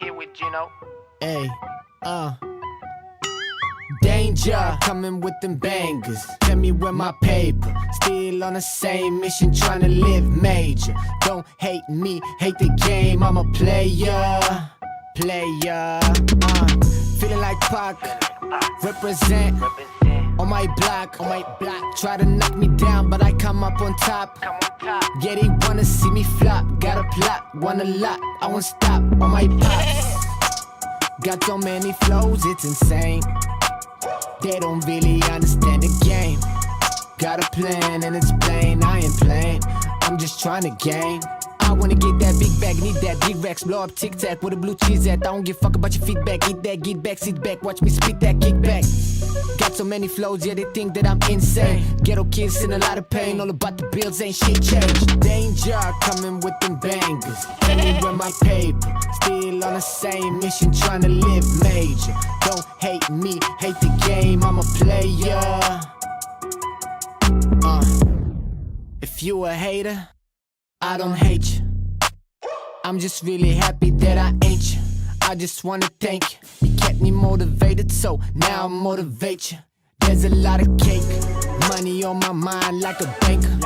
Here with Gino. Hey, Danger, coming with them bangers. Tell me where my paper. Still on the same mission, trying to live major. Don't hate me, hate the game. I'm a player. Feeling like Pac. Represent. On my block. Try to knock me down, but I come up on top. Yeah, they wanna see me flop. Got a plot, want a lot. I won't stop on my pops. Got so many flows, it's insane. They don't really understand the game. Got a plan and it's plain, I ain't playing. I'm just trying to gain. I wanna get that big bag, need that big Rex. Blow up Tic Tac with a blue cheese at. I don't give a fuck about your feedback. Eat that, get back, sit back, watch me spit that kickback. Got so many flows, yeah, they think that I'm insane. Ghetto kids in a lot of pain, all about the bills, ain't shit changed. Danger, coming with them bangers. Anywhere my paper, still on the same mission, trying to live major. Don't hate me, hate the game, I'm a player. If you a hater, I don't hate you. I'm just really happy that I ain't you. I just wanna thank you. You kept me motivated, so now I motivate you. There's a lot of cake, money on my mind like a banker.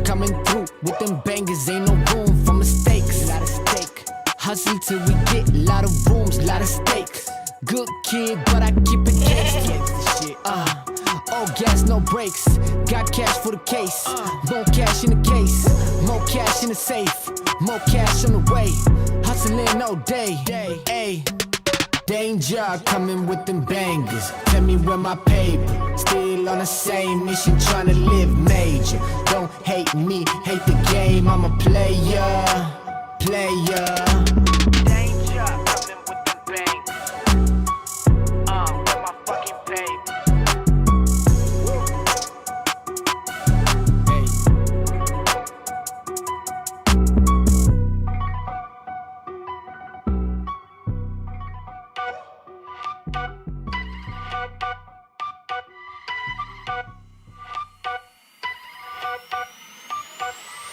Coming through with them bangers, ain't no room for mistakes. Lot of stake, hustle till we get a lot of rooms, lot of stakes. Good kid, but I keep it gangsta. All gas, no brakes. Got cash for the case. More cash in the case. More cash in the safe. More cash on the way. Hustling all day. Ay. Danger, coming with them bangers. Tell me where my paper. Still on the same mission, trying to live major. Don't hate me, hate the game. I'm a player. Danger, coming with them bangers. Where my fucking paper.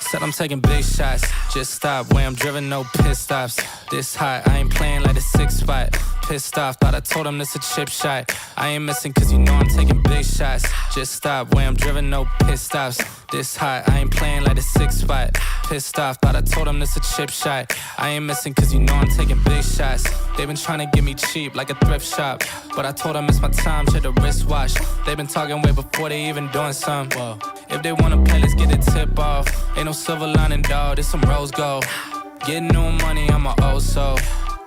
Said I'm taking big shots, just stop where I'm driven, no pit stops. This hot, I ain't playing like a 6 spot. Pissed off, thought I told him this a chip shot. I ain't missing cause you know I'm taking big shots. Just stop where I'm driven, no pit stops. This hot, I ain't playing like a 6 spot. Pissed off, thought I told him this a chip shot. I ain't missing cause you know I'm taking big shots. They been trying to get me cheap like a thrift shop, but I told them it's my time, check the wristwatch. They been talking way before they even doing something. Whoa. If they wanna play, let's get a tip off. Ain't no silver lining, dawg, this some rose gold. Getting new money, I'm a old soul.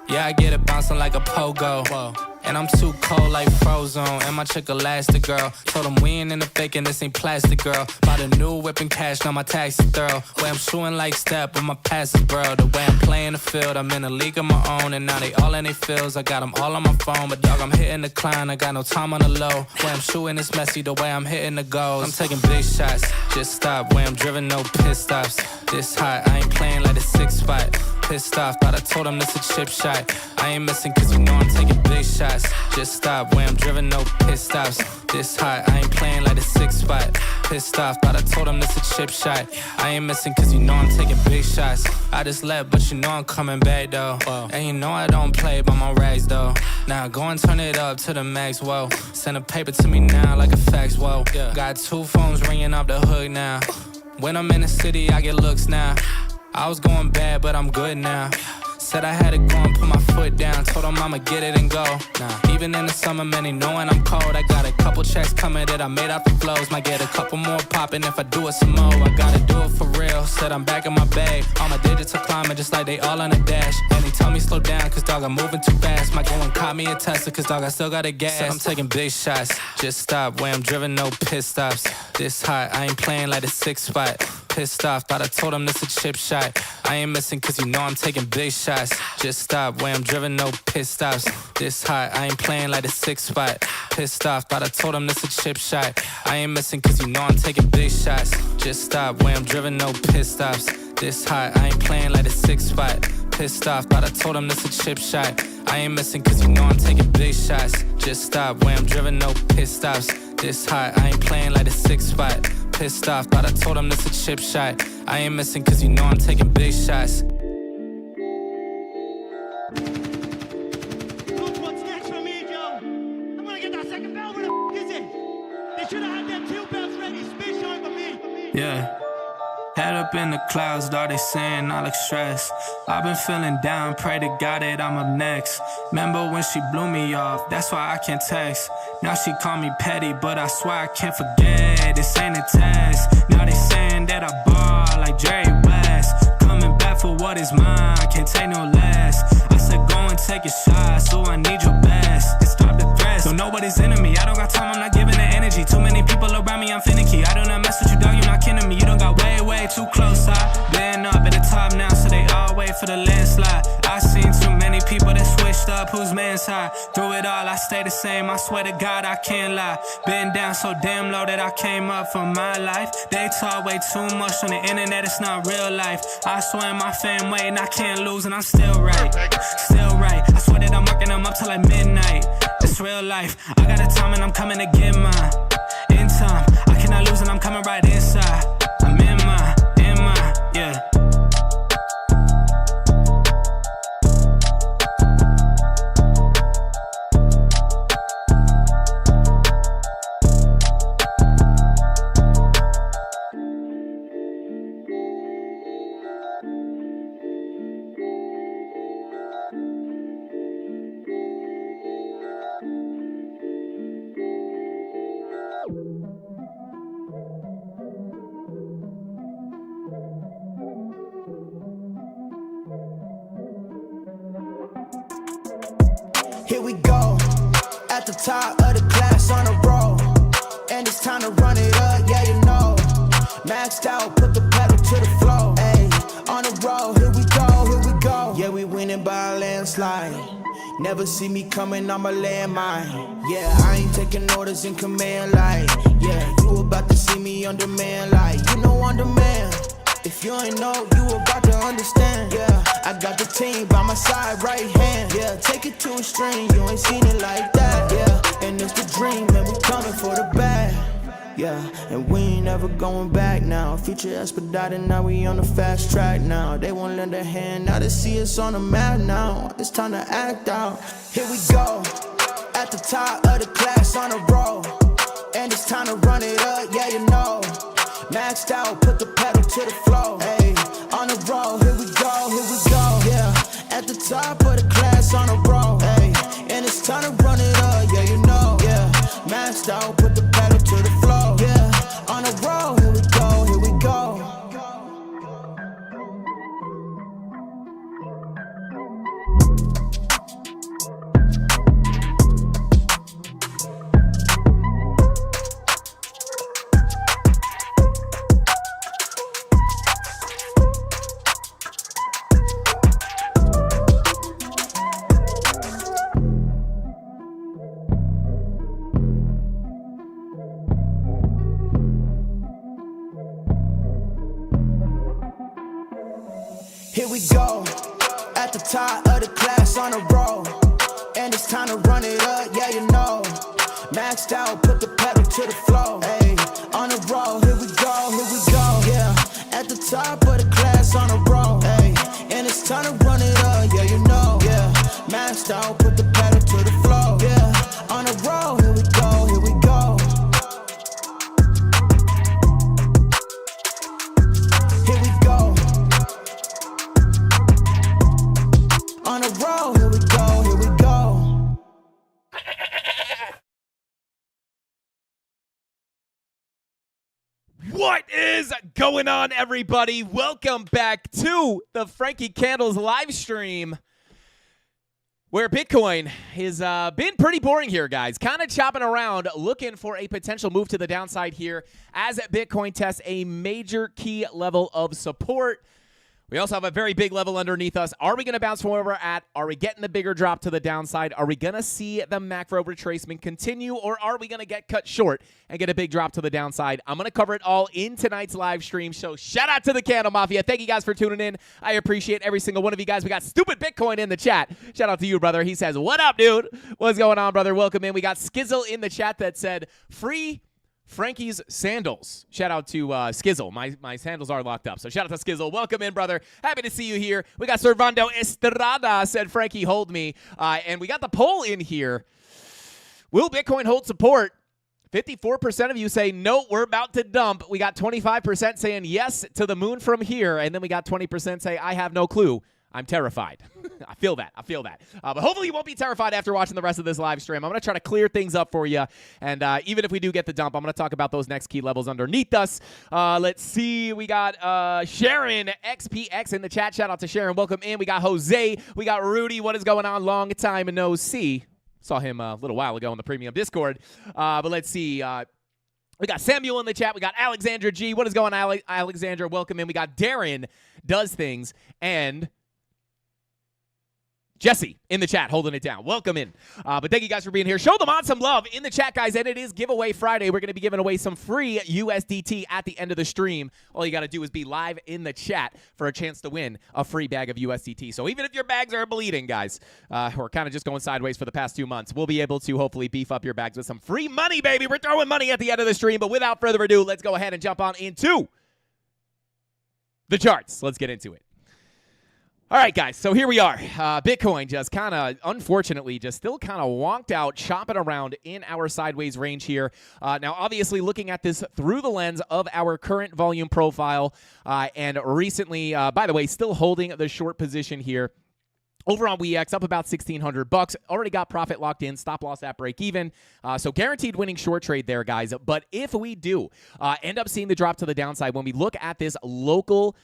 Yeah, I get it bouncing like a pogo. Whoa. And I'm too cold like Frozone. And my chick elastic, girl. Told them we ain't in the fake and this ain't plastic, girl. Bought a new whip and cash, now my tax is thorough. Way I'm shooting like step, but my pass is bro. The way I'm playing the field, I'm in a league of my own. And now they all in they fields, I got them all on my phone. But dog, I'm hitting the climb, I got no time on the low. Way I'm shooting is messy, the way I'm hitting the goals. I'm taking big shots, just stop. Way I'm driven, no pit stops. This hot, I ain't playing like a 6 spot. Pissed off, thought I told him this a chip shot. I ain't missing cause you know I'm taking big shots. Just stop where I'm driven, no pit stops. This hot, I ain't playing like a 6 spot. Pissed off, thought I told him this a chip shot. I ain't missing cause you know I'm taking big shots. I just left, but you know I'm coming back though. Whoa. And you know I don't play by my rags though. Now go and turn it up to the max, whoa. Send a paper to me now like a fax, whoa. Yeah. Got 2 phones ringing off the hook now. When I'm in the city, I get looks now. I was going bad, but I'm good now. Said I had to go and put my foot down. Told them I'ma get it and go. Nah. Even in the summer, man, they knowing I'm cold. I got a couple checks coming that I made out the flows. Might get a couple more popping if I do it some more. I gotta do it for real. Said I'm back in my bag. All my digits are climbing just like they all on a dash. And they tell me slow down cause dog, I'm moving too fast. Might go and cop me a Tesla cause dog, I still got a gas. Said I'm taking big shots. Just stop where I'm driven, no pit stops. This hot, I ain't playing like a 6 spot. Pissed off, thought I told him this a chip shot. I ain't missing cause you know I'm taking big shots. Just stop where I'm driven, no pit stops. This hot, I ain't playing like a 6 spot. Pissed off, thought I told him this a chip shot. I ain't missing cause you know I'm taking big shots. Just stop where I'm driven, no pit stops. This hot, I ain't playing like a 6 spot. Pissed off, thought I told him this a chip shot. I ain't missing cause you know I'm taking big shots. Just stop where I'm driven, no pit stops. This hot, I ain't playing like a 6 spot. Pissed off, thought I told him this a chip shot. I ain't missing cause you know I'm taking big shots. Yeah. Head up in the clouds, dog, they saying I look stressed. I've been feeling down, pray to God that I'm up next. Remember when she blew me off, that's why I can't text. Now she call me petty, but I swear I can't forget. This ain't a test. Now they saying that I ball like Jerry West. Coming back for what is mine, can't take no less. I said go and take a shot, so I need your best. And stop the threats, so nobody's into me. I don't got time, I'm not giving the energy. Too many people around me, I'm finicky. I do not mess with you, dog, you're not kidding me. You don't got way too close. I've been up at the top now, so they all wait for the landslide. I seen too many people that switched up, whose man's high. Through it all, I stay the same, I swear to God, I can't lie. Been down so damn low that I came up for my life. They talk way too much on the internet, it's not real life. I swear my fam waiting, I can't lose, and I'm still right. Still right, I swear that I'm working them up till like midnight. It's real life, I got a time and I'm coming to get mine. In time, I cannot lose and I'm coming right inside. I'm in my, yeah. Here we go, at the top of the class on a roll. And it's time to run it up, yeah, you know. Maxed out, put the pedal to the floor. Ayy, on the road, here we go. Yeah, we winning by a landslide. Never see me coming, I'm a landmine. Yeah, I ain't taking orders in command like. Yeah, you about to see me on demand like. You know on demand. If you ain't know, you about to understand. Yeah, I got the team by my side, right hand. Yeah, take it to a string, you ain't seen it like that. Yeah, and it's the dream, man, we coming for the bag. Yeah, and we ain't ever going back now. Future expedited, now we on the fast track now. They won't lend a hand, now they see us on the map now. It's time to act out. Here we go, at the top of the class on a roll. And it's time to run it up, yeah, you know. Maxed out, put the pedal to the floor. Ayy, on the road, here we go. Yeah, at the top of the class on a roll. Ayy, and it's time to run it up, yeah, you know. Yeah, maxed out, put the pedal to the floor. Yeah, on the road, here we go. Here we go, at the top of the class on a roll. And it's time to run it up, yeah, you know. Maxed out, put the pedal to the floor. Ayy, on the road, here we go. Yeah, at the top of the class on a roll. Ayy, and it's time to run it up, yeah, you know. Yeah, maxed out, put the pedal to the floor. Yeah, on the road, here we go. Here we go. On the road, here we go. What is going on, everybody? Welcome back to the Frankie Candles live stream, where Bitcoin has been pretty boring here, guys. Kind of chopping around, looking for a potential move to the downside here as Bitcoin tests a major key level of support. We also have a very big level underneath us. Are we going to bounce from where we're at? Are we getting a bigger drop to the downside? Are we going to see the macro retracement continue, or are we going to get cut short and get a big drop to the downside? I'm going to cover it all in tonight's live stream. So shout out to the CandleMafia. Thank you guys for tuning in. I appreciate every single one of you guys. We got Stupid Bitcoin in the chat. Shout out to you, brother. He says, what up, dude? What's going on, brother? Welcome in. We got Skizzle in the chat that said, free Frankie's sandals. Shout out to Skizzle. My sandals are locked up. So shout out to Skizzle. Welcome in, brother. Happy to see you here. We got Servando Estrada said, Frankie, hold me. And we got the poll in here. Will Bitcoin hold support? 54% of you say, no, we're about to dump. We got 25% saying yes to the moon from here. And then we got 20% say, I have no clue. I'm terrified. I feel that. But hopefully you won't be terrified after watching the rest of this live stream. I'm going to try to clear things up for you. And even if we do get the dump, I'm going to talk about those next key levels underneath us. Let's see. We got Sharon XPX in the chat. Shout out to Sharon. Welcome in. We got Jose. We got Rudy. What is going on? Long time no see. Saw him a little while ago in the premium Discord. But let's see. We got Samuel in the chat. We got Alexandra G. What is going on, Alexandra? Welcome in. We got Darren Does Things. And Jesse in the chat holding it down. Welcome in. But thank you guys for being here. Show them on some love in the chat, guys. And it is Giveaway Friday. We're going to be giving away some free USDT at the end of the stream. All you got to do is be live in the chat for a chance to win a free bag of USDT. So even if your bags are bleeding, guys, or kind of just going sideways for the past 2 months, we'll be able to hopefully beef up your bags with some free money, baby. We're throwing money at the end of the stream. But without further ado, let's go ahead and jump on into the charts. Let's get into it. All right, guys, so here we are. Bitcoin just kind of, unfortunately, just still kind of wonked out, chopping around in our sideways range here. Now, obviously, looking at this through the lens of our current volume profile, and recently, by the way, still holding the short position here. Over on WEX, up about $1,600. Already got profit locked in, stop loss at break even. So guaranteed winning short trade there, guys. But if we do end up seeing the drop to the downside, when we look at this local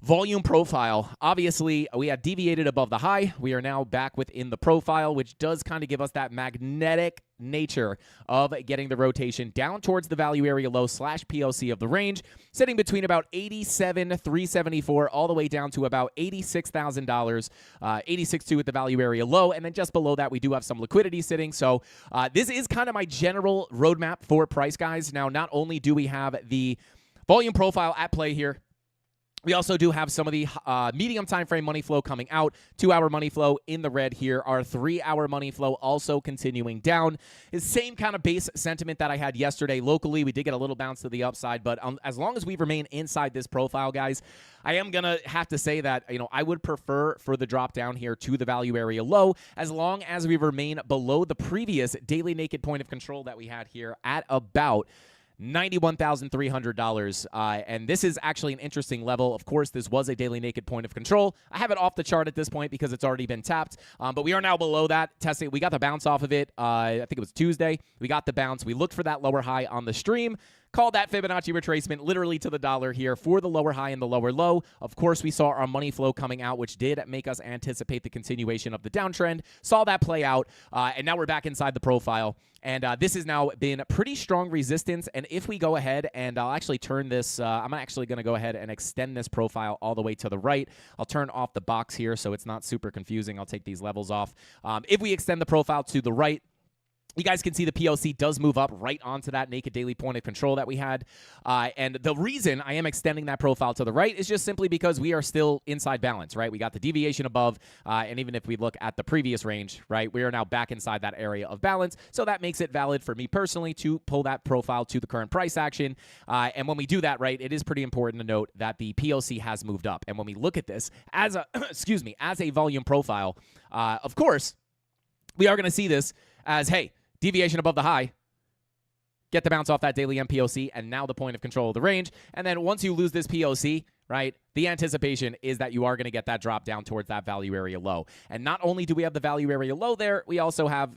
volume profile, obviously, we have deviated above the high. We are now back within the profile, which does kind of give us that magnetic nature of getting the rotation down towards the value area low / POC of the range, sitting between about $87,374 all the way down to about $86,000, $86,200 at the value area low, and then just below that, we do have some liquidity sitting. So this is kind of my general roadmap for price, guys. Now, not only do we have the volume profile at play here, we also do have some of the medium time frame money flow coming out. 2-hour money flow in the red here. Our 3-hour money flow also continuing down. It's same kind of base sentiment that I had yesterday locally. We did get a little bounce to the upside, but as long as we remain inside this profile, guys, I am going to have to say that, I would prefer for the drop down here to the value area low, as long as we remain below the previous daily naked point of control that we had here at about $91,300, and this is actually an interesting level. Of course, this was a daily naked point of control. I have it off the chart at this point because it's already been tapped, but we are now below that. Testing, we got the bounce off of it. I think it was Tuesday. We got the bounce. We looked for that lower high on the stream. Called that Fibonacci retracement literally to the dollar here for the lower high and the lower low. Of course, we saw our money flow coming out, which did make us anticipate the continuation of the downtrend. Saw that play out, and now we're back inside the profile. And this has now been pretty strong resistance. And if we go ahead, and I'll actually turn this, I'm actually going to go ahead and extend this profile all the way to the right. I'll turn off the box here so it's not super confusing. I'll take these levels off. If we extend the profile to the right, you guys can see the POC does move up right onto that naked daily point of control that we had. And the reason I am extending that profile to the right is just simply because we are still inside balance, right? We got the deviation above, and even if we look at the previous range, right, we are now back inside that area of balance. So that makes it valid for me personally to pull that profile to the current price action. And when we do that, right, it is pretty important to note that the POC has moved up. And when we look at this as a, as a volume profile, of course, we are going to see this as, hey, deviation above the high, get the bounce off that daily MPOC, and now the point of control of the range. And then once you lose this POC, right, the anticipation is that you are going to get that drop down towards that value area low. And not only do we have the value area low there, we also have,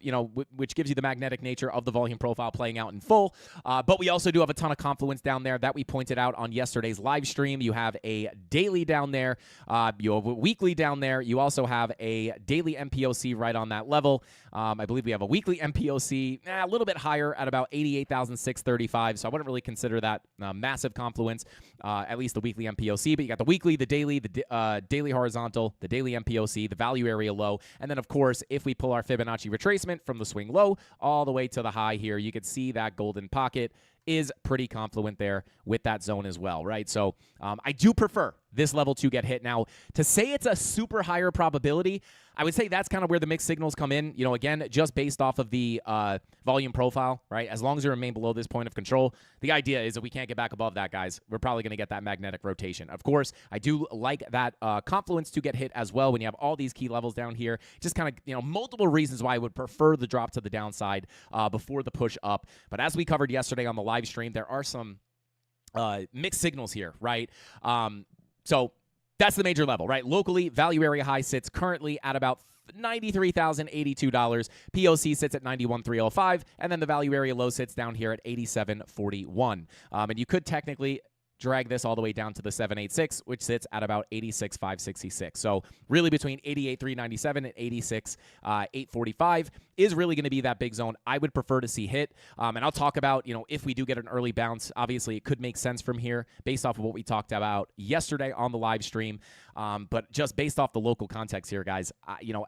which gives you the magnetic nature of the volume profile playing out in full. But we also do have a ton of confluence down there that we pointed out on yesterday's live stream. You have a daily down there. You have a weekly down there. You also have a daily MPOC right on that level. I believe we have a weekly MPOC a little bit higher at about 88,635. So I wouldn't really consider that massive confluence, at least the weekly MPOC. But you got the weekly, the daily, the daily horizontal, the daily MPOC, the value area low. And then, of course, if we pull our Fibonacci retracement from the swing low all the way to the high here, you can see that golden pocket is pretty confluent there with that zone as well, right? So I do prefer this level to get hit. Now, to say it's a super higher probability, I would say that's kind of where the mixed signals come in. Again, just based off of the volume profile, right? As long as we remain below this point of control, the idea is that we can't get back above that, guys. We're probably going to get that magnetic rotation. Of course, I do like that confluence to get hit as well when you have all these key levels down here. Just kind of, multiple reasons why I would prefer the drop to the downside before the push up. But as we covered yesterday on the live stream, there are some mixed signals here, right? So that's the major level, right? Locally, value area high sits currently at about $93,082. POC sits at $91,305, and then the value area low sits down here at $87.41. And you could technically drag this all the way down to the 786, which sits at about 86,566. So really between 88,397 and 86,845 is really going to be that big zone I would prefer to see hit. And I'll talk about, if we do get an early bounce, obviously it could make sense from here based off of what we talked about yesterday on the live stream. But just based off the local context here, guys,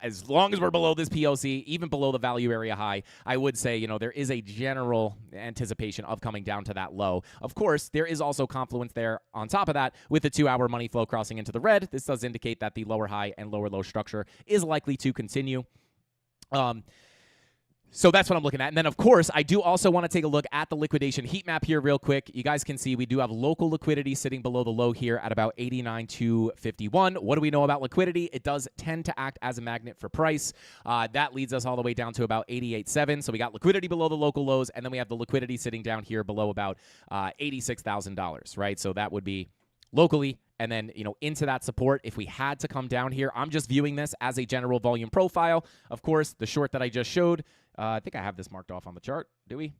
as long as we're below this POC, even below the value area high, I would say, there is a general anticipation of coming down to that low. Of course, there is also confluence there on top of that with the 2-hour money flow crossing into the red. This does indicate that the lower high and lower low structure is likely to continue. So that's what I'm looking at. And then, of course, I do also want to take a look at the liquidation heat map here real quick. You guys can see we do have local liquidity sitting below the low here at about 89,251. What do we know about liquidity? It does tend to act as a magnet for price. That leads us all the way down to about 88.7. So we got liquidity below the local lows, and then we have the liquidity sitting down here below about $86,000, right? So that would be locally. And then, into that support, if we had to come down here, I'm just viewing this as a general volume profile. Of course, the short that I just showed, I think I have this marked off on the chart. Do we?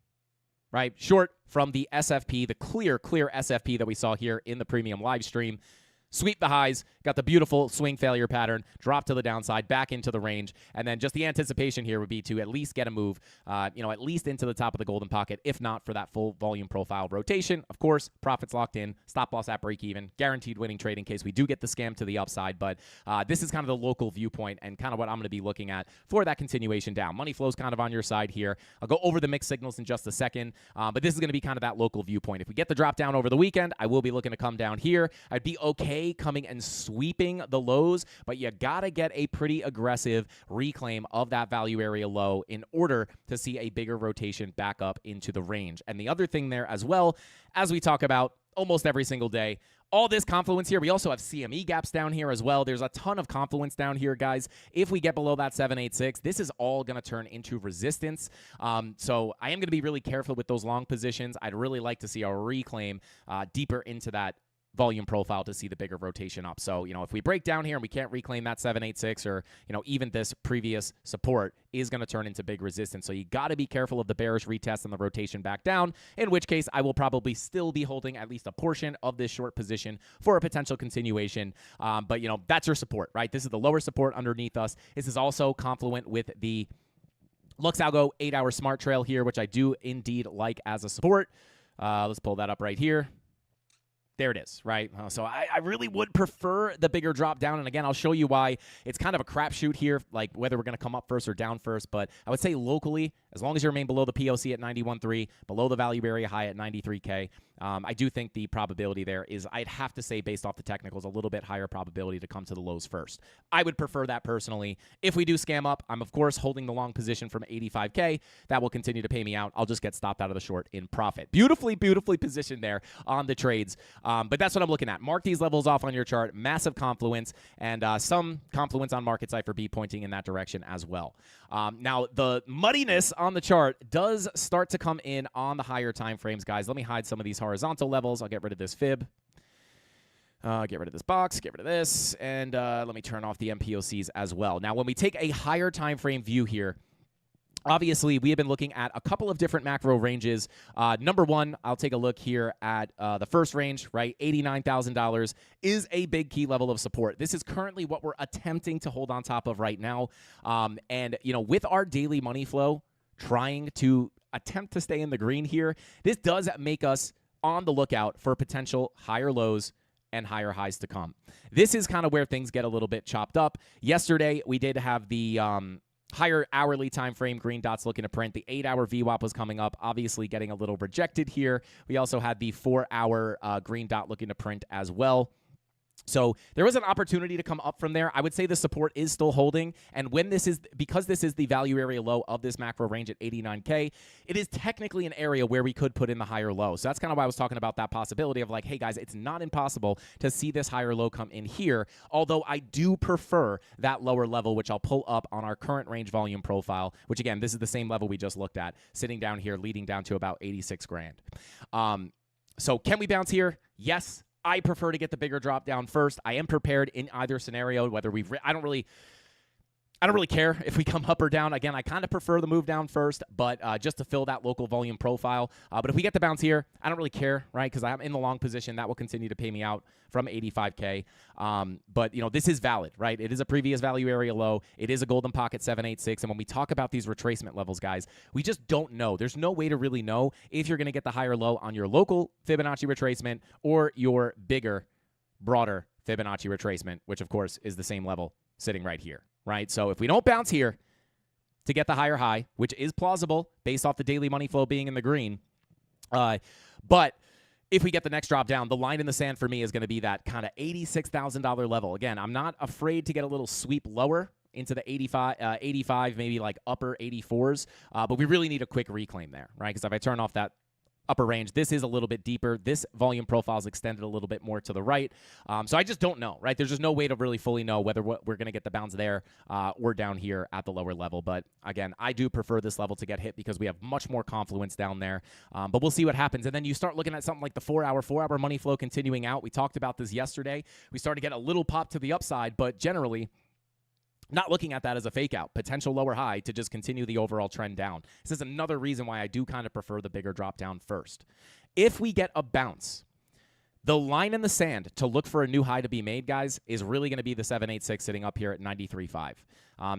Right. Short from the SFP, the clear SFP that we saw here in the premium live stream. Sweep the highs, got the beautiful swing failure pattern, drop to the downside, back into the range, and then just the anticipation here would be to at least get a move, at least into the top of the golden pocket, if not for that full volume profile rotation. Of course, profits locked in, stop loss at break even, guaranteed winning trade in case we do get the scam to the upside, but this is kind of the local viewpoint and kind of what I'm going to be looking at for that continuation down. Money flow's kind of on your side here. I'll go over the mixed signals in just a second, but this is going to be kind of that local viewpoint. If we get the drop down over the weekend, I will be looking to come down here. I'd be okay coming and sweeping the lows, but you gotta get a pretty aggressive reclaim of that value area low in order to see a bigger rotation back up into the range. And the other thing there as well, as we talk about almost every single day, all this confluence here. We also have CME gaps down here as well. There's a ton of confluence down here, guys. If we get below that 786, this is all going to turn into resistance. So I am going to be really careful with those long positions. I'd really like to see a reclaim deeper into that volume profile to see the bigger rotation up. So, if we break down here and we can't reclaim that 786 or, even this previous support is going to turn into big resistance. So you got to be careful of the bearish retest and the rotation back down, in which case I will probably still be holding at least a portion of this short position for a potential continuation. But, that's your support, right? This is the lower support underneath us. This is also confluent with the Lux Algo 8-hour smart trail here, which I do indeed like as a support. Let's pull that up right here. There it is, right? So I really would prefer the bigger drop down. And again, I'll show you why it's kind of a crapshoot here, like whether we're going to come up first or down first. But I would say locally, as long as you remain below the POC at 91.3, below the value area high at 93K, I do think the probability there is, I'd have to say, based off the technicals, a little bit higher probability to come to the lows first. I would prefer that personally. If we do scam up, I'm, of course, holding the long position from 85K. That will continue to pay me out. I'll just get stopped out of the short in profit. Beautifully positioned there on the trades. But that's what I'm looking at. Mark these levels off on your chart. Massive confluence and some confluence on market cipher B pointing in that direction as well. Now, the muddiness on the chart does start to come in on the higher time frames, guys. Let me hide some of these horizontal levels. I'll get rid of this fib. Get rid of this box, get rid of this, and let me turn off the MPOCs as well. Now, when we take a higher time frame view here, obviously, we have been looking at a couple of different macro ranges. Number one, I'll take a look here at the first range, right? $89,000 is a big key level of support. This is currently what we're attempting to hold on top of right now. And, with our daily money flow, trying to attempt to stay in the green here, this does make us on the lookout for potential higher lows and higher highs to come. This is kind of where things get a little bit chopped up. Yesterday, we did have the higher hourly time frame green dots looking to print. The 8-hour VWAP was coming up, obviously getting a little rejected here. We also had the 4-hour green dot looking to print as well. So there was an opportunity to come up from there. I would say the support is still holding. And when this is, because this is the value area low of this macro range at 89K, it is technically an area where we could put in the higher low. So that's kind of why I was talking about that possibility of like, hey guys, it's not impossible to see this higher low come in here. Although I do prefer that lower level, which I'll pull up on our current range volume profile, which again, this is the same level we just looked at, sitting down here, leading down to about 86 grand. So can we bounce here? Yes. I prefer to get the bigger drop down first. I am prepared in either scenario, whether I don't really care if we come up or down. Again, I kind of prefer the move down first, but just to fill that local volume profile. But if we get the bounce here, I don't really care, right? Because I'm in the long position. That will continue to pay me out from 85K. But, this is valid, right? It is a previous value area low. It is a golden pocket 786. And when we talk about these retracement levels, guys, we just don't know. There's no way to really know if you're going to get the higher low on your local Fibonacci retracement or your bigger, broader Fibonacci retracement, which, of course, is the same level sitting right here. Right, so if we don't bounce here to get the higher high, which is plausible based off the daily money flow being in the green, but if we get the next drop down, the line in the sand for me is going to be that kind of $86,000 level. Again, I'm not afraid to get a little sweep lower into the 85, maybe like upper 84s, but we really need a quick reclaim there, right? Because if I turn off that upper range, this is a little bit deeper. This volume profile is extended a little bit more to the right. So I just don't know, right? There's just no way to really fully know whether we're going to get the bounce there or down here at the lower level. But again, I do prefer this level to get hit because we have much more confluence down there. But we'll see what happens. And then you start looking at something like the 4-hour money flow continuing out. We talked about this yesterday. We started to get a little pop to the upside, but generally, not looking at that as a fake out, potential lower high to just continue the overall trend down. This is another reason why I do kind of prefer the bigger drop down first. If we get a bounce, the line in the sand to look for a new high to be made, guys, is really going to be the 786 sitting up here at 93.5.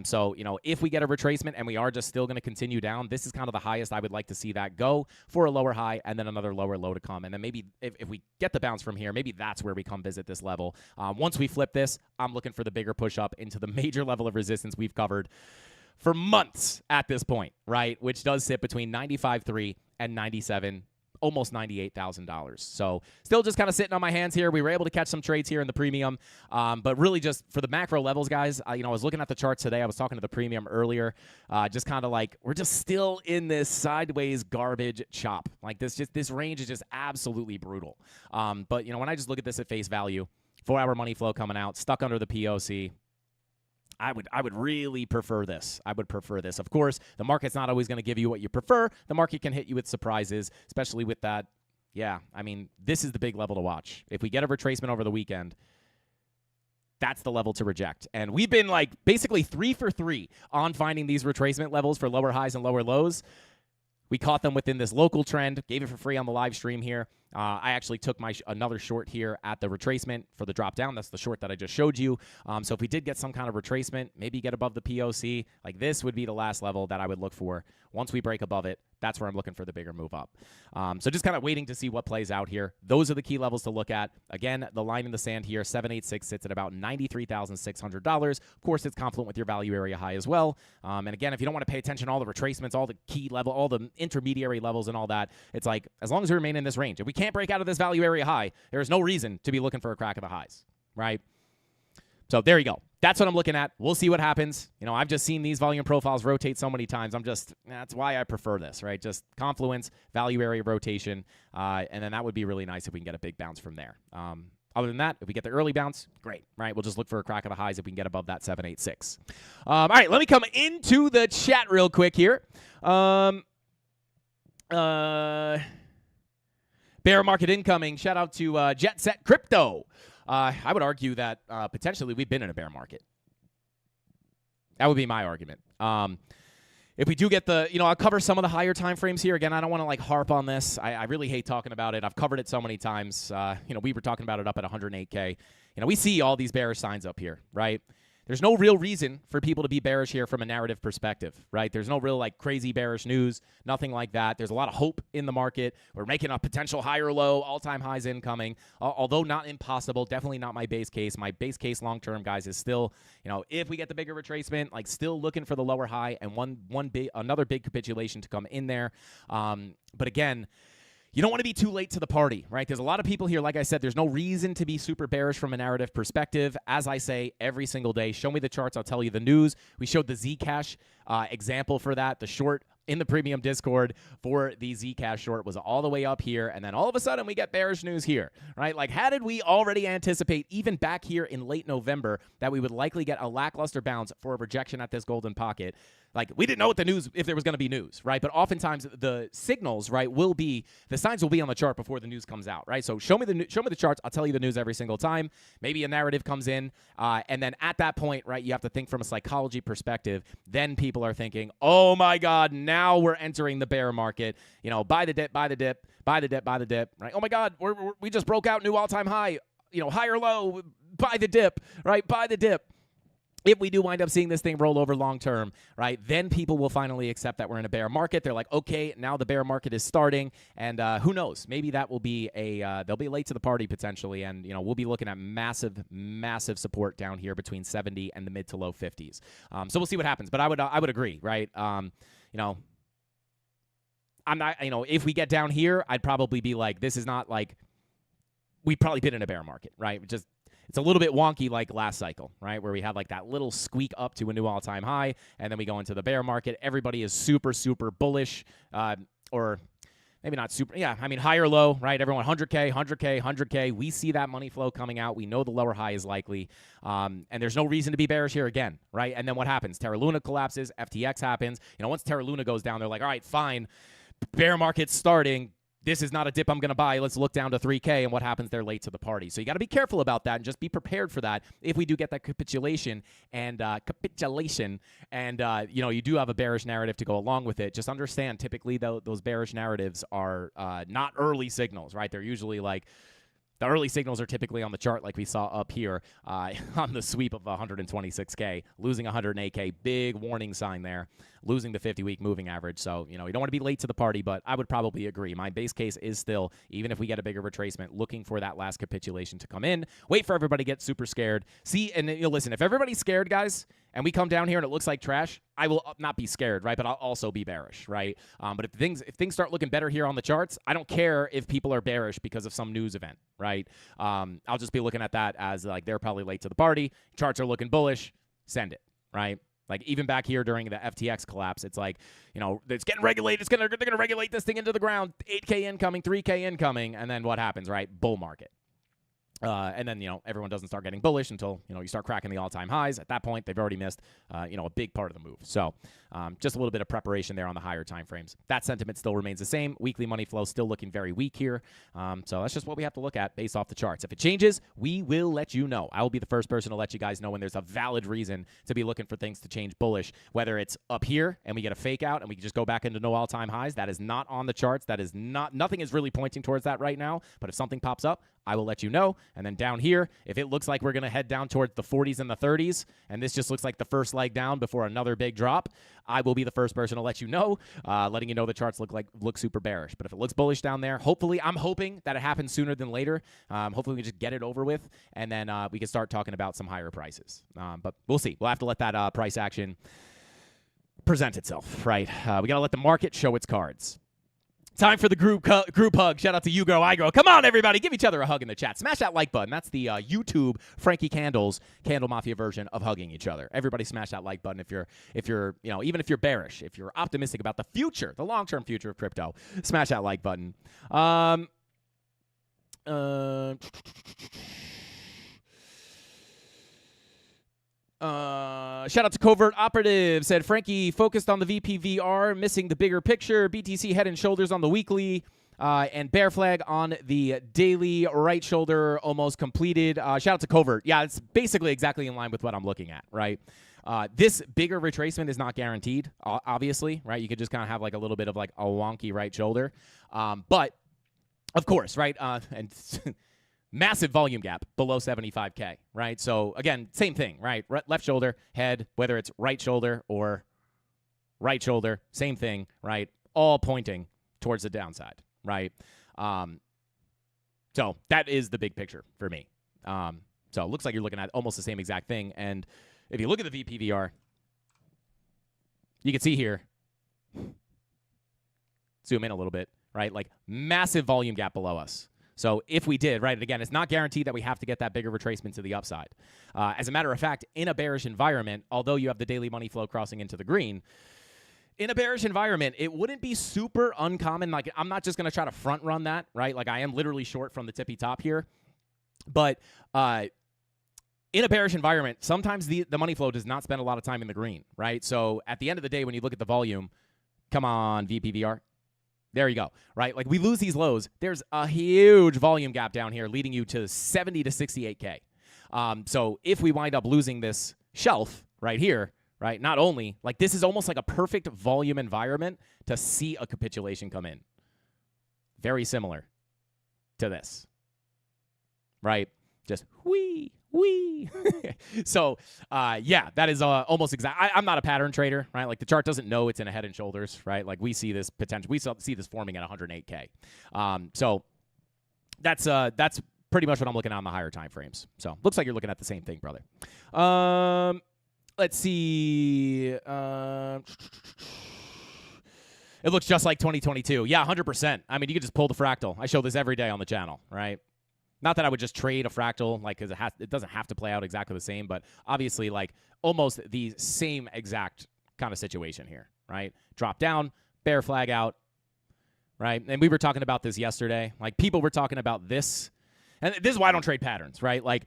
So, if we get a retracement and we are just still going to continue down, this is kind of the highest I would like to see that go for a lower high and then another lower low to come. And then maybe if we get the bounce from here, maybe that's where we come visit this level. Once we flip this, I'm looking for the bigger push up into the major level of resistance we've covered for months at this point, right? Which does sit between 95.3 and 97, almost $98,000. So still just kind of sitting on my hands here. We were able to catch some trades here in the premium, but really just for the macro levels, guys, I was looking at the charts today. I was talking to the premium earlier, just kind of like we're just still in this sideways garbage chop. Like this range is just absolutely brutal. But, when I just look at this at face value, 4-hour money flow coming out, stuck under the POC, I would really prefer this. I would prefer this. Of course, the market's not always going to give you what you prefer. The market can hit you with surprises, especially with that. Yeah, this is the big level to watch. If we get a retracement over the weekend, that's the level to reject. And we've been like basically 3 for 3 on finding these retracement levels for lower highs and lower lows. We caught them within this local trend, gave it for free on the live stream here. I actually took another short here at the retracement for the drop down. That's the short that I just showed you. So if we did get some kind of retracement, maybe get above the POC, like this would be the last level that I would look for. Once we break above it, that's where I'm looking for the bigger move up. So just kind of waiting to see what plays out here. Those are the key levels to look at. Again, the line in the sand here, 786 sits at about $93,600. Of course, it's confluent with your value area high as well. And again, if you don't want to pay attention to all the retracements, all the key level, all the intermediary levels and all that, it's like as long as we remain in this range. If we can't break out of this value area high, there is no reason to be looking for a crack of the highs, right? So there you go. That's what I'm looking at. We'll see what happens. I've just seen these volume profiles rotate so many times. That's why I prefer this, right? Just confluence, value area rotation, and then that would be really nice if we can get a big bounce from there. Other than that, if we get the early bounce, great, right? We'll just look for a crack of the highs if we can get above that 786. All right, let me come into the chat real quick here. Bear market incoming. Shout out to Jet Set Crypto. I would argue that potentially we've been in a bear market. That would be my argument. If we do get I'll cover some of the higher time frames here. Again, I don't want to harp on this. I really hate talking about it. I've covered it so many times. We were talking about it up at 108K. We see all these bearish signs up here, right? There's no real reason for people to be bearish here from a narrative perspective, right? There's no real crazy bearish news, nothing like that. There's a lot of hope in the market. We're making a potential higher low, all-time highs incoming, although not impossible, definitely not my base case. My base case long-term, guys, is still, if we get the bigger retracement, still looking for the lower high and another big capitulation to come in there. But again, you don't want to be too late to the party, right? There's a lot of people here. Like I said, there's no reason to be super bearish from a narrative perspective. As I say every single day, show me the charts, I'll tell you the news. We showed the Zcash example for that. The short in the premium Discord for the Zcash short was all the way up here, and then all of a sudden we get bearish news here, right? Like, how did we already anticipate, even back here in late November, that we would likely get a lackluster bounce for a rejection at this golden pocket? Like, we didn't know what the news, if there was going to be news, right? But oftentimes the signals, right, will be, the signs will be on the chart before the news comes out, right? So show me the charts. I'll tell you the news every single time. Maybe a narrative comes in, and then at that point, right, you have to think from a psychology perspective. Then people are thinking, oh my God, now we're entering the bear market. You know, buy the dip, buy the dip, buy the dip, buy the dip, right? Oh my God, we just broke out new all-time high. You know, high or low, buy the dip, right? Buy the dip. If we do wind up seeing this thing roll over long term, right, then people will finally accept that we're in a bear market. They're like, okay, now the bear market is starting, and who knows? Maybe that will be they'll be late to the party potentially, and you know we'll be looking at massive support down here between 70 and the mid to low 50s. So we'll see what happens. But I would agree, right? You know, I'm not, you know, if we get down here, I'd probably be like, this is not like we've probably been in a bear market, right? Just it's a little bit wonky like last cycle, right, where we had like that little squeak up to a new all-time high, and then we go into the bear market. Everybody is super bullish, or maybe not super. Yeah, I mean, high or low, right? Everyone 100K, 100K, 100K. We see that money flow coming out. We know the lower high is likely, and there's no reason to be bearish here again, right? And then what happens? Terra Luna collapses. FTX happens. You know, once Terra Luna goes down, they're like, all right, fine, bear market's starting. This is not a dip I'm going to buy. Let's look down to 3K, and what happens? They're late to the party. So you got to be careful about that and just be prepared for that if we do get that capitulation, and you know, you do have a bearish narrative to go along with it. Just understand, typically, those bearish narratives are not early signals, right? They're usually like, the early signals are typically on the chart like we saw up here on the sweep of 126K, losing 108K, big warning sign there, losing the 50-week moving average. So, you know, you don't want to be late to the party, but I would probably agree. My base case is still, even if we get a bigger retracement, looking for that last capitulation to come in, wait for everybody to get super scared. See, and you know, listen, if everybody's scared, guys, and we come down here and it looks like trash, I will not be scared, right? But I'll also be bearish, right? But if things start looking better here on the charts, I don't care if people are bearish because of some news event, right? I'll just be looking at that as like they're probably late to the party. Charts are looking bullish. Send it, right? Like even back here during the FTX collapse, it's like, you know, it's getting regulated. They're gonna regulate this thing into the ground. 8K incoming, 3K incoming, and then what happens, right? Bull market. And then, you know, everyone doesn't start getting bullish until, you know, you start cracking the all-time highs. At that point, they've already missed, you know, a big part of the move. So just a little bit of preparation there on the higher time frames. That sentiment still remains the same. Weekly money flow still looking very weak here. So that's just what we have to look at based off the charts. If it changes, we will let you know. I will be the first person to let you guys know when there's a valid reason to be looking for things to change bullish, whether it's up here and we get a fake out and we can just go back into no all-time highs. That is not on the charts. That is not, nothing is really pointing towards that right now. But if something pops up, I will let you know. And then down here, if it looks like we're going to head down towards the 40s and the 30s, and this just looks like the first leg down before another big drop, I will be the first person to let you know, letting you know the charts look super bearish. But if it looks bullish down there, hopefully, I'm hoping that it happens sooner than later. Hopefully, we just get it over with, and then we can start talking about some higher prices. But we'll see. We'll have to let that price action present itself, right? We got to let the market show its cards. Time for the group hug. Shout out to you, girl, I girl. Come on, everybody. Give each other a hug in the chat. Smash that like button. That's the YouTube Frankie Candles CandleMafia version of hugging each other. Everybody smash that like button if you're, you know, even if you're bearish, if you're optimistic about the future, the long-term future of crypto, smash that like button. Shout out to Covert Operative. Said Frankie focused on the VPVR, missing the bigger picture. BTC head and shoulders on the weekly, and bear flag on the daily. Right shoulder almost completed. Shout out to Covert. Yeah, it's basically exactly in line with what I'm looking at, right? This bigger retracement is not guaranteed, obviously, right? You could just kind of have like a little bit of like a wonky right shoulder. But, of course, right? And massive volume gap below 75K, right? So, again, same thing, right? Left shoulder, head, whether it's right shoulder or right shoulder, same thing, right? All pointing towards the downside, right? So that is the big picture for me. So it looks like you're looking at almost the same exact thing. And if you look at the VPVR, you can see here, zoom in a little bit, right? Like massive volume gap below us. So if we did, right, and again, it's not guaranteed that we have to get that bigger retracement to the upside. As a matter of fact, in a bearish environment, although you have the daily money flow crossing into the green, in a bearish environment, it wouldn't be super uncommon. Like, I'm not just going to try to front run that, right? Like, I am literally short from the tippy top here. But in a bearish environment, sometimes the money flow does not spend a lot of time in the green, right? So at the end of the day, when you look at the volume, come on, VPVR. There you go, right? Like, we lose these lows. There's a huge volume gap down here leading you to 70 to 68K. So if we wind up losing this shelf right here, right, not only, like, this is almost like a perfect volume environment to see a capitulation come in. Very similar to this, right? Just whee. So, yeah, that is almost exact. I'm not a pattern trader, right? Like, the chart doesn't know it's in a head and shoulders, right? Like, we see this potential. We see this forming at 108K. So that's pretty much what I'm looking at on the higher time frames. So looks like you're looking at the same thing, brother. Let's see. It looks just like 2022. Yeah, 100%. I mean, you could just pull the fractal. I show this every day on the channel, right? Not that I would just trade a fractal, like, because it doesn't have to play out exactly the same, but obviously, like, almost the same exact kind of situation here, right? Drop down, bear flag out, right? And we were talking about this yesterday. Like, people were talking about this, and this is why I don't trade patterns, right? Like,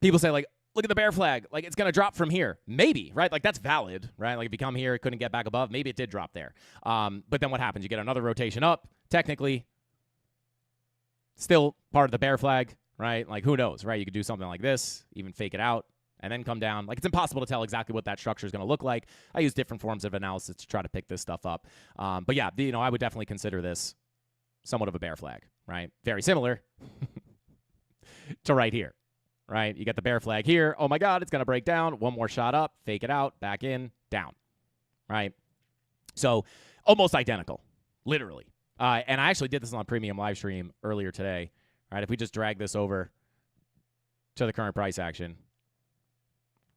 people say, like, look at the bear flag. Like, it's going to drop from here. Maybe, right? Like, that's valid, right? Like, if you come here, it couldn't get back above. Maybe it did drop there. But then what happens? You get another rotation up, technically. Still part of the bear flag, right? Like, who knows, right? You could do something like this, even fake it out, and then come down. Like, it's impossible to tell exactly what that structure is going to look like. I use different forms of analysis to try to pick this stuff up. But yeah, I would definitely consider this somewhat of a bear flag, right? Very similar to right here, right? You got the bear flag here. Oh my God, it's going to break down. One more shot up, fake it out, back in, down, right? So almost identical, literally. And I actually did this on premium live stream earlier today, right? If we just drag this over to the current price action,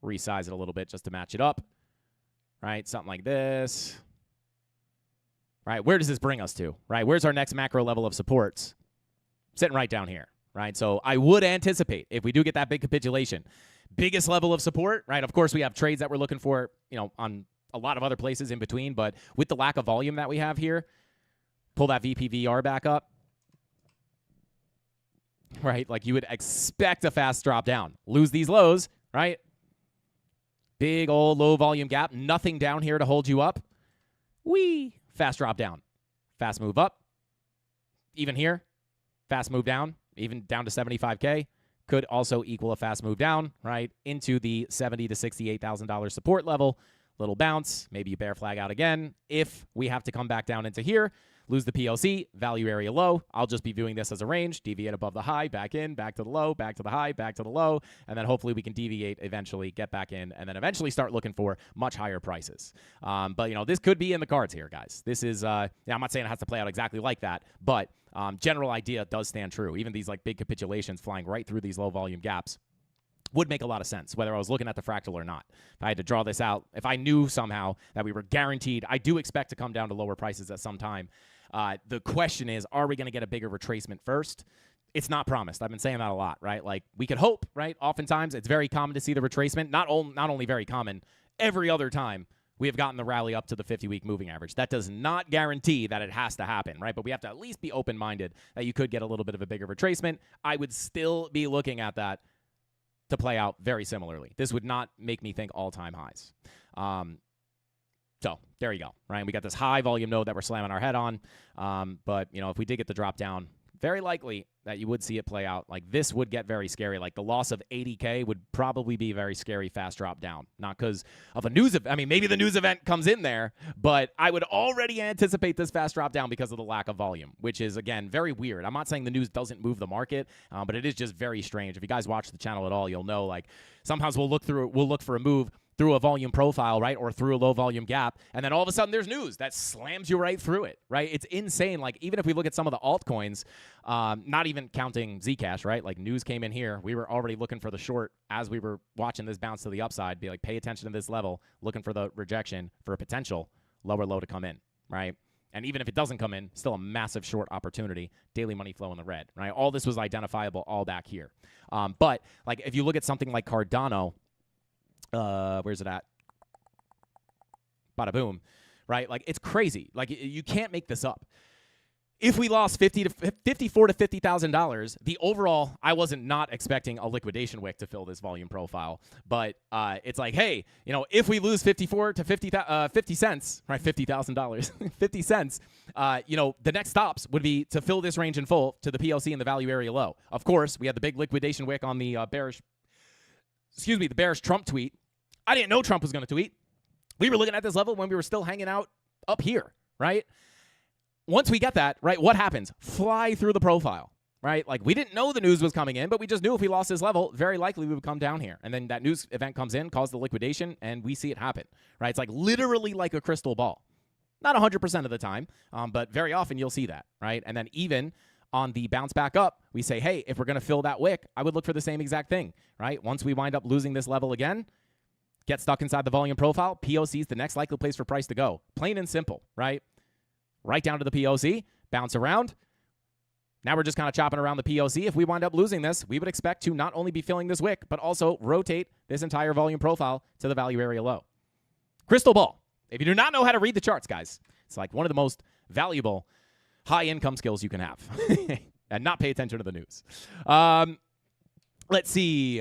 resize it a little bit just to match it up, right? Something like this, right? Where does this bring us to, right? Where's our next macro level of supports? Sitting right down here, right? So I would anticipate, if we do get that big capitulation, biggest level of support, right? Of course, we have trades that we're looking for, on a lot of other places in between, but with the lack of volume that we have here, pull that VPVR back up, right? Like, you would expect a fast drop down. Lose these lows, right? Big old low volume gap. Nothing down here to hold you up. Whee! Fast drop down. Fast move up. Even here, fast move down. Even down to 75K. Could also equal a fast move down, right? Into the $70,000 to $68,000 support level. Little bounce. Maybe you bear flag out again. If we have to come back down into here, lose the PLC, value area low. I'll just be viewing this as a range, deviate above the high, back in, back to the low, back to the high, back to the low, and then hopefully we can deviate eventually, get back in, and then eventually start looking for much higher prices. But, this could be in the cards here, guys. This is, I'm not saying it has to play out exactly like that, but general idea does stand true. Even these, like, big capitulations flying right through these low volume gaps would make a lot of sense, whether I was looking at the fractal or not. If I had to draw this out, if I knew somehow that we were guaranteed, I do expect to come down to lower prices at some time. The question is, are we going to get a bigger retracement first? It's not promised. I've been saying that a lot, right? Like, we could hope, right? Oftentimes, it's very common to see the retracement. Not only very common, every other time we have gotten the rally up to the 50-week moving average. That does not guarantee that it has to happen, right? But we have to at least be open-minded that you could get a little bit of a bigger retracement. I would still be looking at that to play out very similarly. This would not make me think all-time highs. So there you go, right? We got this high volume node that we're slamming our head on. But, if we did get the drop down, very likely that you would see it play out. Like, this would get very scary. Like, the loss of 80K would probably be very scary fast drop down. Not because of a news event. I mean, maybe the news event comes in there, but I would already anticipate this fast drop down because of the lack of volume, which is, again, very weird. I'm not saying the news doesn't move the market, but it is just very strange. If you guys watch the channel at all, you'll know, like, sometimes we'll look for a move through a volume profile, right, or through a low volume gap, and then all of a sudden there's news that slams you right through it, right? It's insane. Like, even if we look at some of the altcoins, not even counting Zcash, right? Like, news came in here. We were already looking for the short as we were watching this bounce to the upside. Be like, pay attention to this level, looking for the rejection for a potential lower low to come in, right? And even if it doesn't come in, still a massive short opportunity. Daily money flow in the red, right? All this was identifiable all back here. But like if you look at something like Cardano, where's it at? Bada boom, right? Like it's crazy. Like you can't make this up. If we lost $54,000 to $50,000, the overall, I wasn't not expecting a liquidation wick to fill this volume profile, but it's like, hey, you know, if we lose 54 to 50 cents, right, $50,000, 50 cents, you know, the next stops would be to fill this range in full to the PLC and the value area low. Of course, we had the big liquidation wick on the bearish Trump tweet. I didn't know Trump was going to tweet. We were looking at this level when we were still hanging out up here, right? Once we get that, right, what happens? Fly through the profile, right? Like we didn't know the news was coming in, but we just knew if we lost this level, very likely we would come down here. And then that news event comes in, causes the liquidation, and we see it happen, right? It's like literally like a crystal ball. Not 100% of the time, but very often you'll see that, right? And then even on the bounce back up, we say, hey, if we're going to fill that wick, I would look for the same exact thing, right? Once we wind up losing this level again, get stuck inside the volume profile, POC is the next likely place for price to go. Plain and simple, right? Right down to the POC, bounce around. Now we're just kind of chopping around the POC. If we wind up losing this, we would expect to not only be filling this wick, but also rotate this entire volume profile to the value area low. Crystal ball. If you do not know how to read the charts, guys, it's like one of the most valuable high-income skills you can have. And not pay attention to the news. Let's see.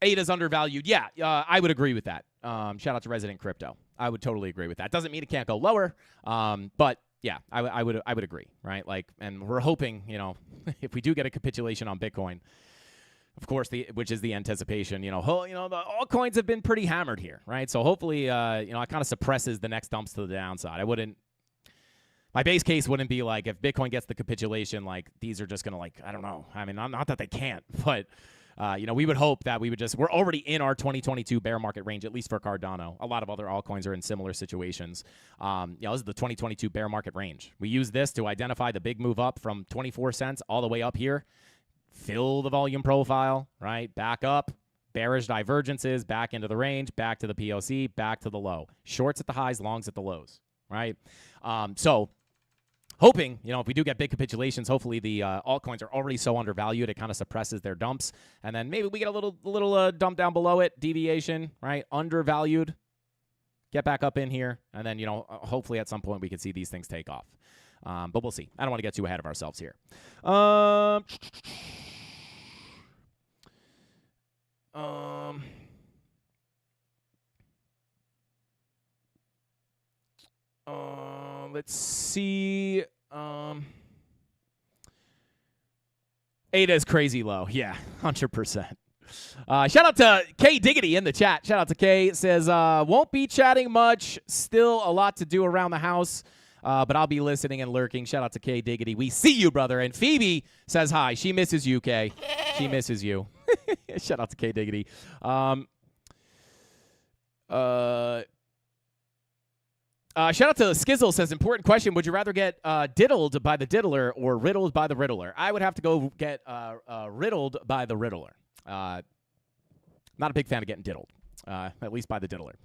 ADA's undervalued. Yeah, I would agree with that. Shout out to Resident Crypto. I would totally agree with that. Doesn't mean it can't go lower, but yeah, I would agree, right? Like, and we're hoping, you know, if we do get a capitulation on Bitcoin, of course, which is the anticipation, the altcoins have been pretty hammered here, right? So hopefully, it kind of suppresses the next dumps to the downside. My base case wouldn't be like if Bitcoin gets the capitulation, like these are just gonna like I don't know. I mean, not that they can't, but. We would hope that we're already in our 2022 bear market range, at least for Cardano. A lot of other altcoins are in similar situations. This is the 2022 bear market range. We use this to identify the big move up from 24 cents all the way up here. Fill the volume profile, right? Back up, bearish divergences, back into the range, back to the POC, back to the low. Shorts at the highs, longs at the lows, right? So hoping, if we do get big capitulations, hopefully the altcoins are already so undervalued it kind of suppresses their dumps, and then maybe we get a little dump down below it, deviation, right? Undervalued, get back up in here, and then hopefully at some point we can see these things take off. But we'll see. I don't want to get too ahead of ourselves here. Let's see. ADA is crazy low. Yeah, 100%. Shout out to K Diggity in the chat. Shout out to K. It says, won't be chatting much. Still a lot to do around the house, but I'll be listening and lurking. Shout out to K Diggity. We see you, brother. And Phoebe says hi. She misses you, K. She misses you. Shout out to K Diggity. Shout out to Skizzle says, important question. Would you rather get diddled by the diddler or riddled by the riddler? I would have to go get riddled by the riddler. Not a big fan of getting diddled, at least by the diddler.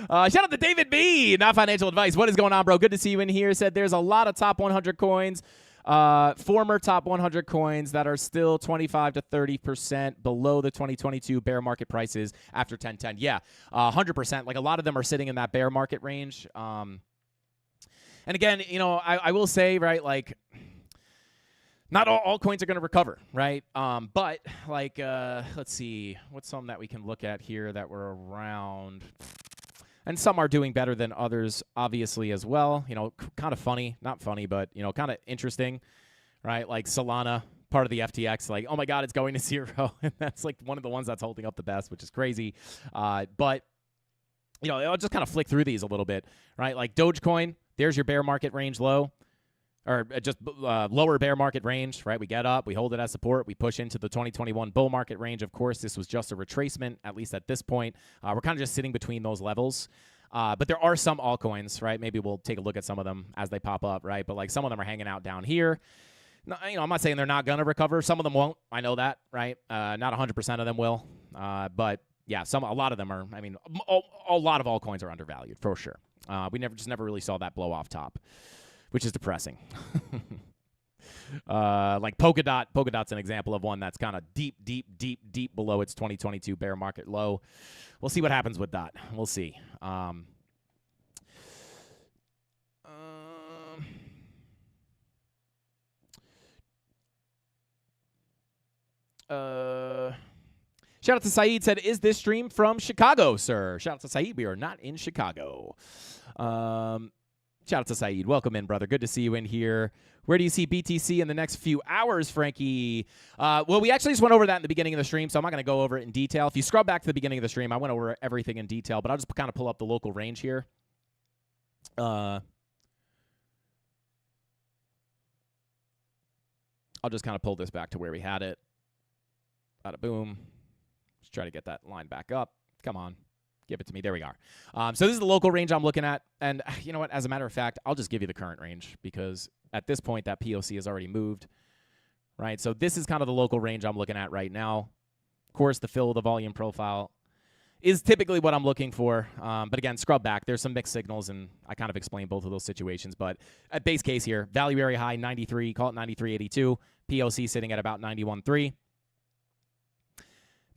Shout out to David B. Not financial advice. What is going on, bro? Good to see you in here. Said there's a lot of top 100 coins. Former top 100 coins that are still 25 to 30% below the 2022 bear market prices after 10/10. Yeah, 100%. Like a lot of them are sitting in that bear market range. And again, I will say, right, like not all coins are going to recover, right? But like, let's see, what's some that we can look at here that were around. And some are doing better than others, obviously, as well. Kind of funny. Not funny, but, kind of interesting, right? Like Solana, part of the FTX, like, oh, my God, it's going to zero. And that's, like, one of the ones that's holding up the best, which is crazy. But, I'll just kind of flick through these a little bit, right? Like Dogecoin, there's your bear market range low. Or just lower bear market range, right? We get up, we hold it as support, we push into the 2021 bull market range. Of course, this was just a retracement, at least at this point. We're kind of just sitting between those levels. But there are some altcoins, right? Maybe we'll take a look at some of them as they pop up, right? But like some of them are hanging out down here. No, I'm not saying they're not going to recover. Some of them won't. I know that, right? Not 100% of them will. But yeah, a lot of them are. I mean, a lot of altcoins are undervalued for sure. We never really saw that blow off top, which is depressing. Like polka dot's an example of one that's kind of deep below its 2022 bear market low. We'll see what happens with that. We'll see. Shout out to Saeed, said, is this stream from Chicago, sir? Shout out to Saeed. We are not in Chicago. Shout out to Saeed. Welcome in, brother. Good to see you in here. Where do you see BTC in the next few hours, Frankie? Well, we actually just went over that in the beginning of the stream, so I'm not going to go over it in detail. If you scrub back to the beginning of the stream, I went over everything in detail, but I'll just kind of pull up the local range here. I'll just kind of pull this back to where we had it. Bada boom. Let's try to get that line back up. Come on. Give it to me. There we are. So this is the local range I'm looking at. And you know what? As a matter of fact, I'll just give you the current range because at this point, that POC has already moved. Right? So this is kind of the local range I'm looking at right now. Of course, the fill of the volume profile is typically what I'm looking for. But again, scrub back. There's some mixed signals, and I kind of explained both of those situations. But at base case here, value area high 93, call it 93.82. POC sitting at about 91.3.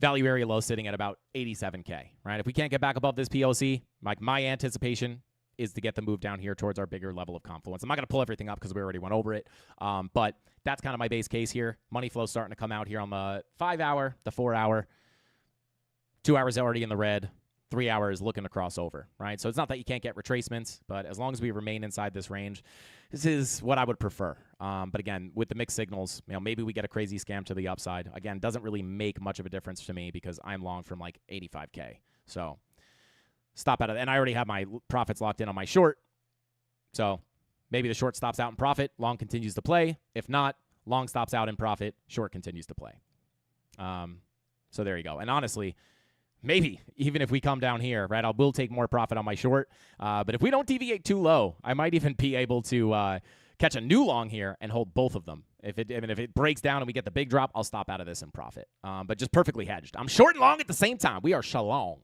Value area low sitting at about 87K, right? If we can't get back above this POC, like my anticipation is to get the move down here towards our bigger level of confluence. I'm not going to pull everything up because we already went over it, but that's kind of my base case here. Money flow starting to come out here on the 5 hour, the 4 hour, 2 hours already in the red, 3 hours looking to cross over, right? So it's not that you can't get retracements, but as long as we remain inside this range, this is what I would prefer. But again, with the mixed signals, you know, maybe we get a crazy scam to the upside. Again, doesn't really make much of a difference to me because I'm long from like 85K. So stop out of it. And I already have my profits locked in on my short. So maybe the short stops out in profit, long continues to play. If not, long stops out in profit, short continues to play. So there you go. And honestly, maybe even if we come down here, right, I will take more profit on my short. But if we don't deviate too low, I might even be able to catch a new long here and hold both of them. If it breaks down and we get the big drop, I'll stop out of this in profit. But just perfectly hedged. I'm short and long at the same time. We are shalong.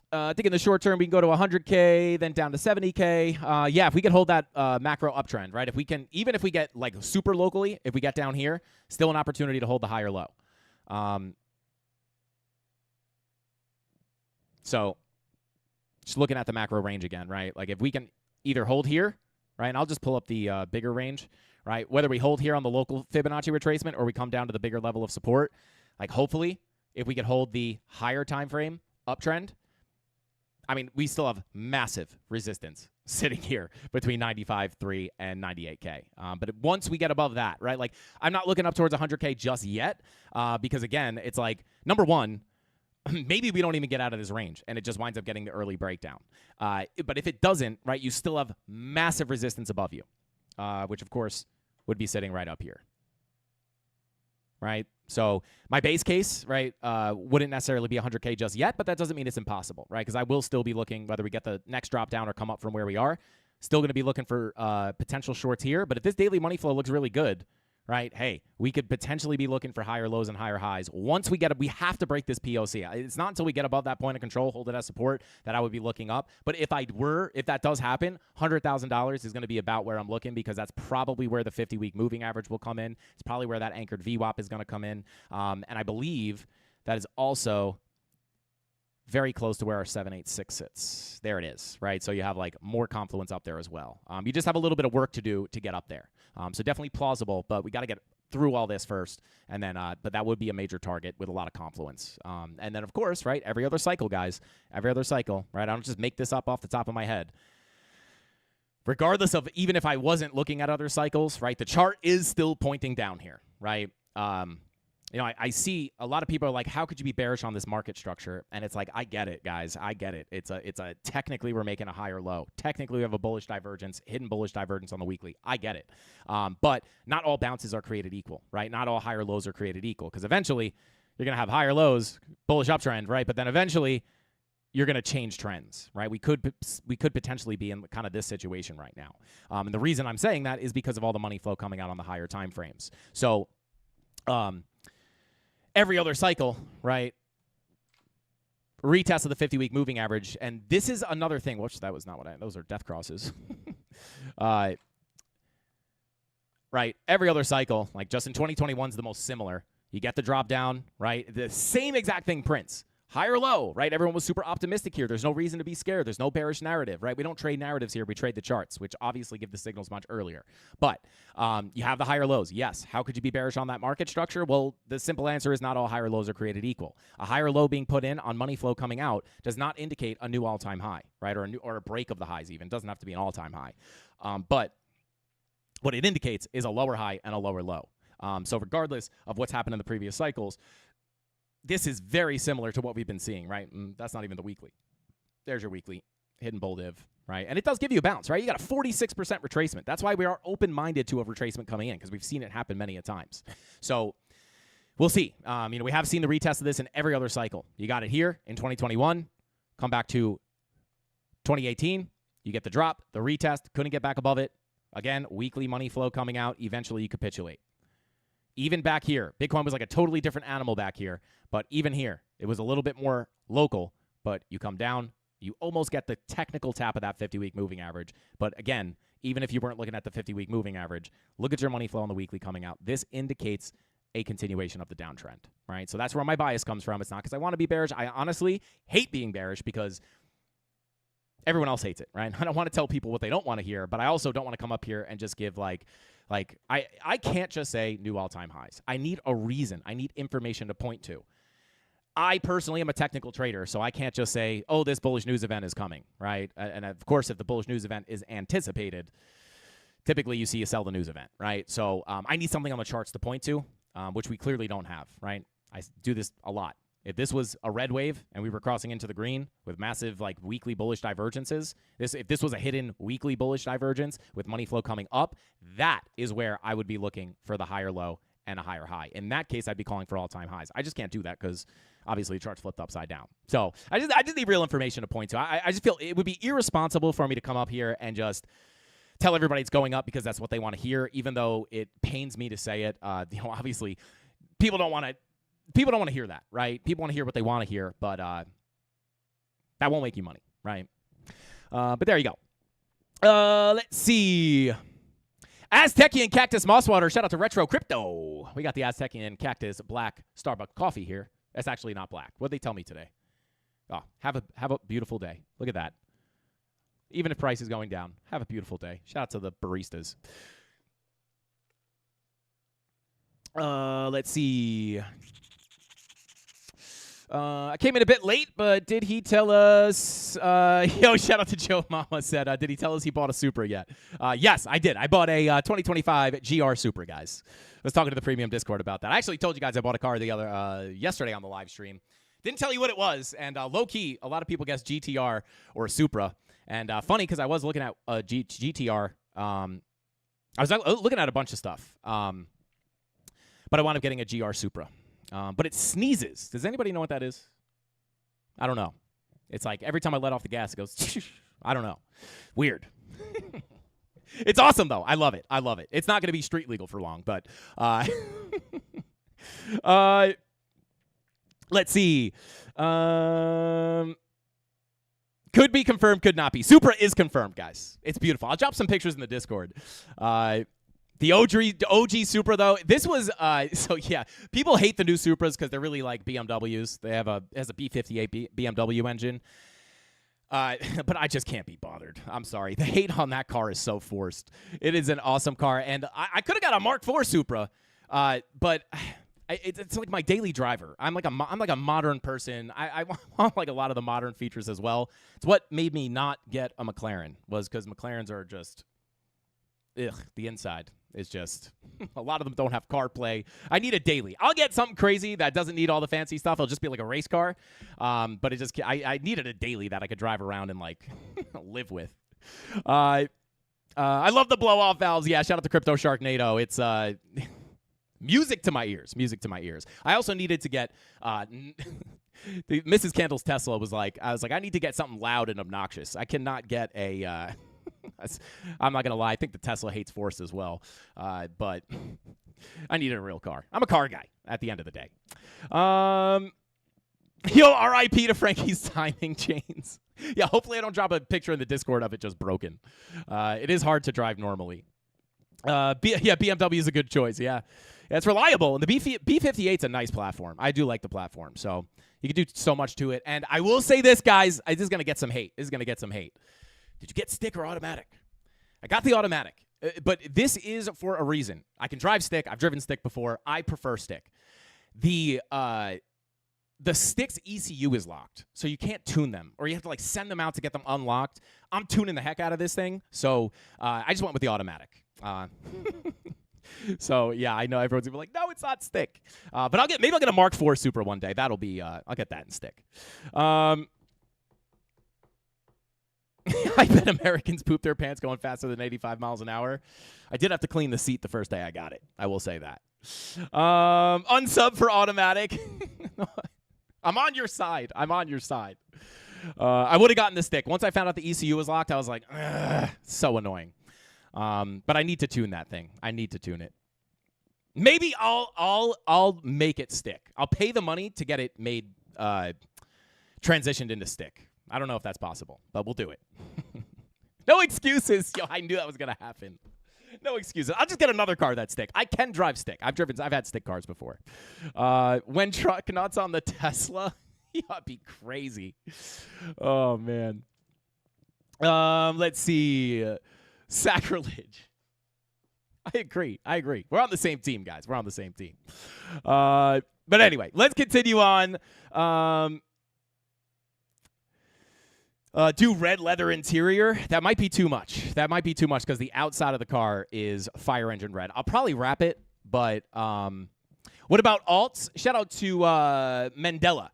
I think in the short term, we can go to 100K, then down to 70K. Yeah, if we can hold that macro uptrend, right? If we can, even if we get like super locally, if we get down here, still an opportunity to hold the higher low. So just looking at the macro range again, right? Like if we can either hold here, right? And I'll just pull up the bigger range, right? Whether we hold here on the local Fibonacci retracement or we come down to the bigger level of support, like hopefully if we could hold the higher time frame uptrend, I mean, we still have massive resistance sitting here between 95.3 and 98K. But once we get above that, right, like I'm not looking up towards 100K just yet because, again, it's like, number one, maybe we don't even get out of this range and it just winds up getting the early breakdown. But if it doesn't, right, you still have massive resistance above you, which, of course, would be sitting right up here. Right? So my base case, right, wouldn't necessarily be 100K just yet, but that doesn't mean it's impossible, right? Because I will still be looking, whether we get the next drop down or come up from where we are, still going to be looking for potential shorts here. But if this daily money flow looks really good, right, hey, we could potentially be looking for higher lows and higher highs. Once we get it, we have to break this POC. It's not until we get above that point of control, hold it as support, that I would be looking up. But if that does happen, $100,000 is going to be about where I'm looking because that's probably where the 50-week moving average will come in. It's probably where that anchored VWAP is going to come in. And I believe that is also very close to where our 786 sits. There it is, right? So you have like more confluence up there as well. You just have a little bit of work to do to get up there. So definitely plausible, but we got to get through all this first. And then, but that would be a major target with a lot of confluence. And then, of course, right, every other cycle, guys, every other cycle, right? I don't just make this up off the top of my head. Regardless of even if I wasn't looking at other cycles, right, the chart is still pointing down here, right? You know, I see a lot of people are like, how could you be bearish on this market structure? And it's like, I get it, guys. I get it. It's a technically we're making a higher low. Technically we have a bullish divergence, hidden bullish divergence on the weekly. I get it. But not all bounces are created equal, right? Not all higher lows are created equal because eventually you're going to have higher lows, bullish uptrend, right? But then eventually you're going to change trends, right? We could potentially be in kind of this situation right now. And the reason I'm saying that is because of all the money flow coming out on the higher time frames. So, every other cycle, right, retest of the 50-week moving average, and this is another thing. Which that was not what those are death crosses. Right, every other cycle, like just in 2021 is the most similar. You get the drop down, right? The same exact thing prints. High or low, right? Everyone was super optimistic here. There's no reason to be scared. There's no bearish narrative, right? We don't trade narratives here. We trade the charts, which obviously give the signals much earlier. But you have the higher lows. Yes. How could you be bearish on that market structure? Well, the simple answer is not all higher lows are created equal. A higher low being put in on money flow coming out does not indicate a new all-time high, right? Or a break of the highs even. It doesn't have to be an all-time high. But what it indicates is a lower high and a lower low. So regardless of what's happened in the previous cycles, this is very similar to what we've been seeing, right? That's not even the weekly. There's your weekly hidden bull div, right? And it does give you a bounce, right? You got a 46% retracement. That's why we are open-minded to a retracement coming in, because we've seen it happen many a times. So we'll see. We have seen the retest of this in every other cycle. You got it here in 2021. Come back to 2018. You get the drop, the retest, couldn't get back above it. Again, weekly money flow coming out. Eventually, you capitulate. Even back here, Bitcoin was like a totally different animal back here. But even here, it was a little bit more local. But you come down, you almost get the technical tap of that 50-week moving average. But again, even if you weren't looking at the 50-week moving average, look at your money flow on the weekly coming out. This indicates a continuation of the downtrend, right? So that's where my bias comes from. It's not because I want to be bearish. I honestly hate being bearish because everyone else hates it, right? I don't want to tell people what they don't want to hear, but I also don't want to come up here and just give I can't just say new all-time highs. I need a reason. I need information to point to. I personally am a technical trader, so I can't just say, oh, this bullish news event is coming, right? And of course, if the bullish news event is anticipated, typically you see a sell the news event, right? So I need something on the charts to point to, which we clearly don't have, right? I do this a lot. If this was a red wave and we were crossing into the green with massive weekly bullish divergences, if this was a hidden weekly bullish divergence with money flow coming up, that is where I would be looking for the higher low and a higher high. In that case, I'd be calling for all-time highs. I just can't do that because obviously the chart's flipped upside down. So I just need real information to point to. I just feel it would be irresponsible for me to come up here and just tell everybody it's going up because that's what they want to hear, even though it pains me to say it. Obviously, people don't want to hear that, right? People want to hear what they want to hear, but that won't make you money, right? But there you go. Let's see. Aztecian Cactus Mosswater. Shout out to Retro Crypto. We got the Aztecian Cactus Black Starbucks coffee here. That's actually not black. What'd they tell me today? Oh, have a beautiful day. Look at that. Even if price is going down, have a beautiful day. Shout out to the baristas. Let's see. I came in a bit late, but did he tell us? Shout out to Joe Mama said, did he tell us he bought a Supra yet? Yes, I did. I bought a 2025 GR Supra, guys. I was talking to the premium Discord about that. I actually told you guys I bought a car yesterday on the live stream. Didn't tell you what it was, and low key, a lot of people guessed GTR or Supra. And funny because I was looking at GTR. I was looking at a bunch of stuff, but I wound up getting a GR Supra. But it sneezes. Does anybody know what that is? I don't know. It's like every time I let off the gas, it goes, I don't know. Weird. It's awesome, though. I love it. I love it. It's not going to be street legal for long, but let's see. Could be confirmed, could not be. Supra is confirmed, guys. It's beautiful. I'll drop some pictures in the Discord. The OG Supra, though, this was, people hate the new Supras because they're really like BMWs. It has a B58 BMW engine. But I just can't be bothered. I'm sorry. The hate on that car is so forced. It is an awesome car. And I could have got a Mark IV Supra, but it's like my daily driver. I'm like a modern person. I want like a lot of the modern features as well. It's what made me not get a McLaren was because McLarens are just, the inside is just, a lot of them don't have CarPlay. I need a daily. I'll get something crazy that doesn't need all the fancy stuff. It'll just be like a race car. But it just, I needed a daily that I could drive around and like live with. I love the blow off valves. Yeah. Shout out to Crypto Sharknado. It's, music to my ears. Music to my ears. I also needed to get, Mrs. Candle's Tesla was like, I need to get something loud and obnoxious. I cannot get a, I'm not going to lie. I think the Tesla hates force as well. But I needed a real car. I'm a car guy at the end of the day. Yo, R.I.P. to Frankie's timing chains. Yeah, hopefully I don't drop a picture in the Discord of it just broken. It is hard to drive normally. BMW is a good choice. Yeah, it's reliable, and the B58 is a nice platform. I do like the platform, so you can do so much to it. And I will say this, guys, this is gonna get some hate. Did you get stick or automatic? I got the automatic, but this is for a reason. I can drive stick. I've driven stick before. I prefer stick. The stick's ECU is locked, so you can't tune them, or you have to like send them out to get them unlocked. I'm tuning the heck out of this thing, so I just went with the automatic. So yeah, I know everyone's gonna be like, no, it's not stick. But maybe I'll get a Mark IV Supra one day. That'll be I'll get that in stick. I bet Americans poop their pants going faster than 85 miles an hour. I did have to clean the seat the first day I got it. I will say that. Unsub for automatic. I'm on your side. I would have gotten the stick. Once I found out the ECU was locked, I was like, so annoying. But I need to tune that thing. I need to tune it. Maybe I'll make it stick. I'll pay the money to get it made transitioned into stick. I don't know if that's possible, but we'll do it. No excuses. Yo, I knew that was gonna happen. No excuses. I'll just get another car that's stick. I can drive stick. I've had stick cars before. When truck nuts on the Tesla, that'd be crazy. Oh man. Let's see. Sacrilege. I agree. We're on the same team, guys. We're on the same team. But anyway, let's continue on. Do red leather interior. That might be too much. Because the outside of the car is fire engine red. I'll probably wrap it, but what about alts? Shout out to Mandela.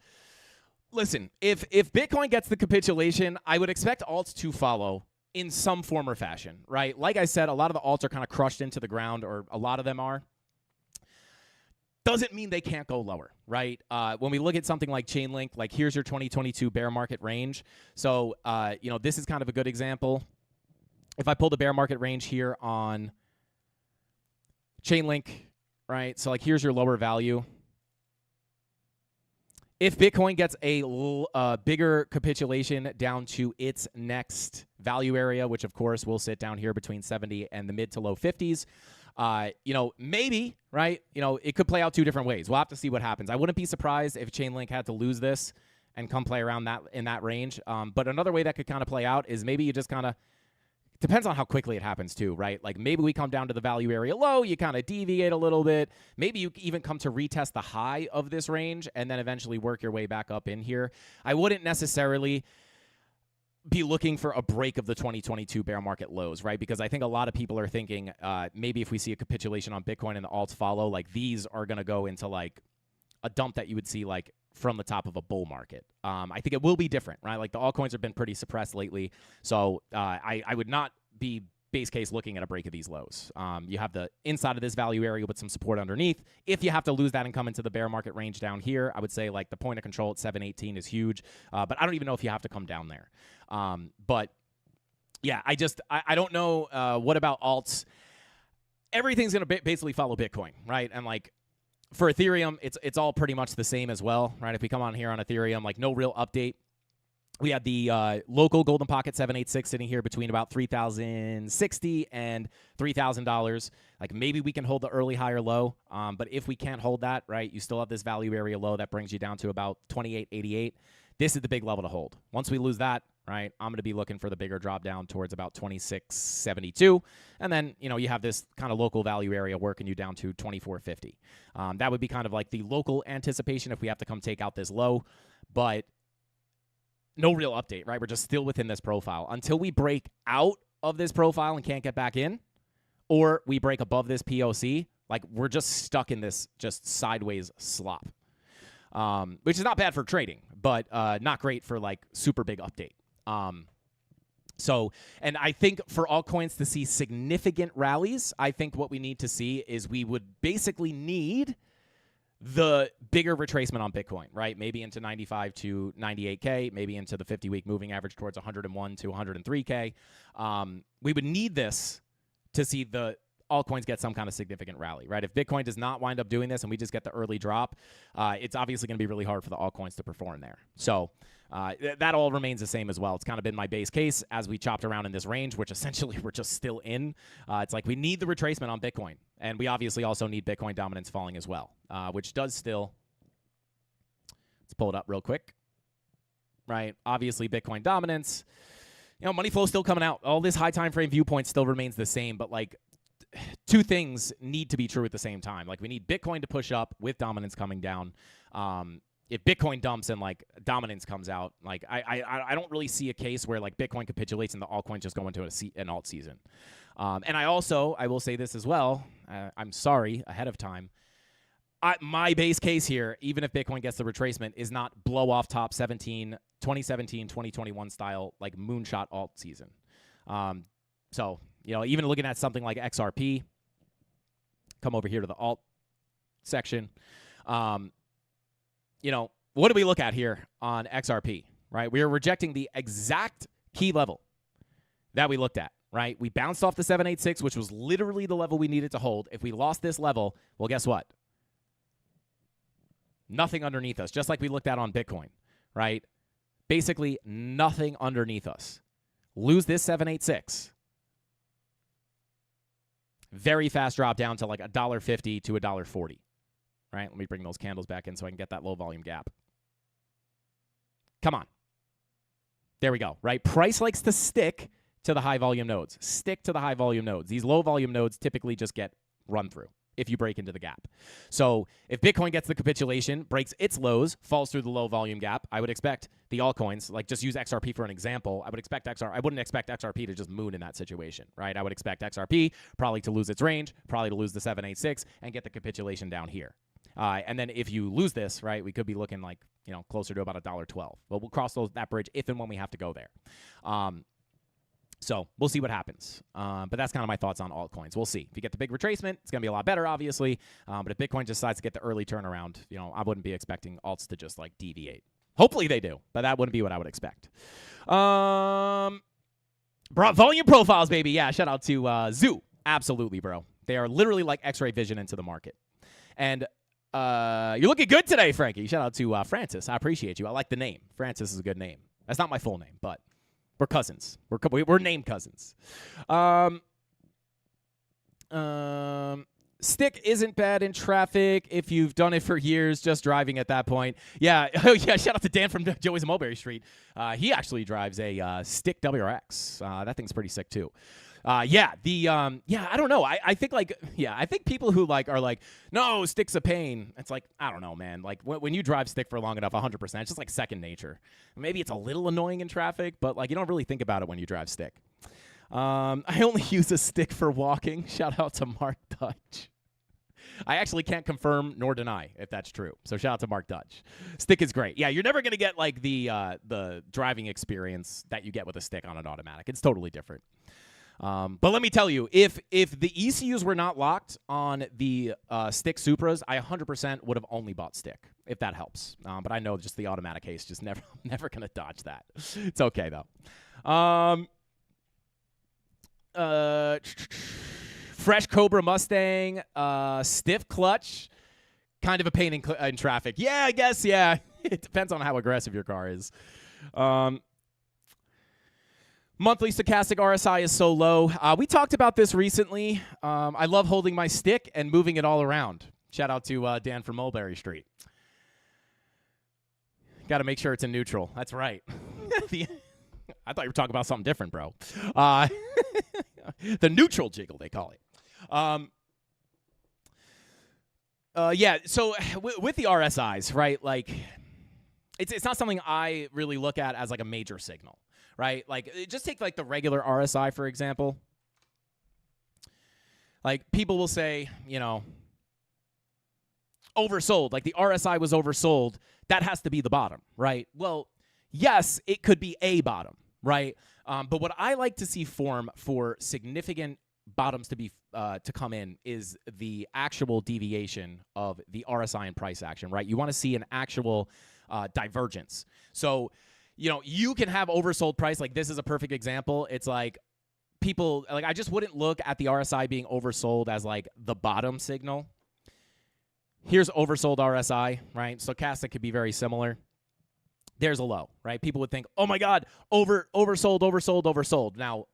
Listen, if Bitcoin gets the capitulation, I would expect alts to follow in some form or fashion, right? Like I said, a lot of the alts are kind of crushed into the ground, or a lot of them are. Doesn't mean they can't go lower, right? When we look at something like Chainlink, like here's your 2022 bear market range. So, this is kind of a good example. If I pull the bear market range here on Chainlink, right? So, like, here's your lower value. If Bitcoin gets a bigger capitulation down to its next value area, which, of course, will sit down here between 70 and the mid to low 50s, maybe, right? It could play out two different ways. We'll have to see what happens. I wouldn't be surprised if Chainlink had to lose this and come play around that in that range. But another way that could kind of play out is maybe you just kind of, depends on how quickly it happens too, right? Like maybe we come down to the value area low, you kind of deviate a little bit. Maybe you even come to retest the high of this range and then eventually work your way back up in here. I wouldn't necessarily be looking for a break of the 2022 bear market lows, right? Because I think a lot of people are thinking maybe if we see a capitulation on Bitcoin and the alts follow, like these are going to go into like a dump that you would see like from the top of a bull market. I think it will be different, right? Like the altcoins have been pretty suppressed lately. So I would not be base case looking at a break of these lows. You have the inside of this value area with some support underneath. If you have to lose that and come into the bear market range down here, I would say like the point of control at 718 is huge. But I don't even know if you have to come down there. But yeah, I don't know. What about alts? Everything's going to basically follow Bitcoin, right? And like for Ethereum, it's all pretty much the same as well, right? If we come on here on Ethereum, like no real update. We had the local Golden Pocket 786 sitting here between about $3,060 and $3,000. Like maybe we can hold the early high or low, but if we can't hold that, right, you still have this value area low that brings you down to about 28.88. This is the big level to hold. Once we lose that, right, I'm going to be looking for the bigger drop down towards about 26.72. And then, you have this kind of local value area working you down to 24.50. That would be kind of like the local anticipation if we have to come take out this low. But no real update, right? We're just still within this profile. Until we break out of this profile and can't get back in, or we break above this POC, like we're just stuck in this just sideways slop. Which is not bad for trading, but not great for like super big update. And I think for altcoins to see significant rallies, I think what we need to see is we would basically need the bigger retracement on Bitcoin, right? Maybe into 95 to 98K, maybe into the 50-week moving average towards 101 to 103K. We would need this to see the altcoins get some kind of significant rally, right? If Bitcoin does not wind up doing this and we just get the early drop, it's obviously going to be really hard for the altcoins to perform there. So that all remains the same as well. It's kind of been my base case as we chopped around in this range, which essentially we're just still in. It's like we need the retracement on Bitcoin, and we obviously also need Bitcoin dominance falling as well, which does still. Let's pull it up real quick, right? Obviously, Bitcoin dominance. Money flow still coming out. All this high time frame viewpoint still remains the same, but like two things need to be true at the same time. Like we need Bitcoin to push up with dominance coming down. If Bitcoin dumps and like dominance comes out, like I don't really see a case where like Bitcoin capitulates and the altcoins just go into an alt season. And I will say this as well. I'm sorry ahead of time. My base case here, even if Bitcoin gets the retracement, is not blow off top 2017, 2021 style like moonshot alt season. So, even looking at something like XRP, come over here to the alt section. What do we look at here on XRP, right? We are rejecting the exact key level that we looked at, right? We bounced off the 786, which was literally the level we needed to hold. If we lost this level, well, guess what? Nothing underneath us, just like we looked at on Bitcoin, right? Basically, nothing underneath us. Lose this 786. Very fast drop down to like $1.50 to $1.40. Right? Let me bring those candles back in so I can get that low volume gap. Come on. There we go, right? Price likes to stick to the high volume nodes. Stick to the high volume nodes. These low volume nodes typically just get run through if you break into the gap. So if Bitcoin gets the capitulation, breaks its lows, falls through the low volume gap, I would expect the altcoins, like just use XRP for an example, I wouldn't expect XRP to just moon in that situation, right? I would expect XRP probably to lose its range, probably to lose the 786 and get the capitulation down here. And then if you lose this, right, we could be looking like, closer to about $1.12. Well, we'll cross that bridge if and when we have to go there. So we'll see what happens. But that's kind of my thoughts on altcoins. We'll see. If you get the big retracement, it's going to be a lot better, obviously. But if Bitcoin decides to get the early turnaround, I wouldn't be expecting alts to just like deviate. Hopefully they do, but that wouldn't be what I would expect. Volume profiles, baby. Yeah, shout out to Zoo. Absolutely, bro. They are literally like X-ray vision into the market. And you're looking good today, Frankie. Shout out to Francis. I appreciate you. I like the name. Francis is a good name. That's not my full name, but we're cousins. We're named cousins. Stick isn't bad in traffic if you've done it for years, just driving at that point. Yeah. Oh, yeah. Shout out to Dan from Joey's Mulberry Street. He actually drives a Stick WRX. That thing's pretty sick too. I don't know. I think people who are like, no, Stick's a pain. It's like, I don't know, man. Like when you drive Stick for long enough, 100%, it's just like second nature. Maybe it's a little annoying in traffic, but like you don't really think about it when you drive Stick. I only use a Stick for walking. Shout out to Mark Dutch. I actually can't confirm nor deny if that's true. So shout out to Mark Dutch. Stick is great. Yeah, you're never going to get like the driving experience that you get with a Stick on an automatic. It's totally different. But let me tell you, if the ECUs were not locked on the Stick Supras, I 100% would have only bought Stick, if that helps. But I know just the automatic case, just never going to dodge that. It's okay, though. Fresh Cobra Mustang, stiff clutch, kind of a pain in traffic. Yeah, I guess, yeah. It depends on how aggressive your car is. Monthly stochastic RSI is so low. We talked about this recently. I love holding my Stick and moving it all around. Shout out to Dan from Mulberry Street. Got to make sure it's in neutral. That's right. I thought you were talking about something different, bro. The neutral jiggle, they call it. So with the RSIs, right, like it's not something I really look at as like a major signal, right? Like just take like the regular RSI, for example. Like people will say, oversold, like the RSI was oversold. That has to be the bottom, right? Well, yes, it could be a bottom, right? But what I like to see form for significant bottoms to come in is the actual deviation of the RSI and price action, right? You want to see an actual divergence. So, you can have oversold price. Like this is a perfect example. It's like people, like, I just wouldn't look at the RSI being oversold as like the bottom signal. Here's oversold RSI, right? Stochastic could be very similar. There's a low, right? People would think, oh my God, oversold. Now,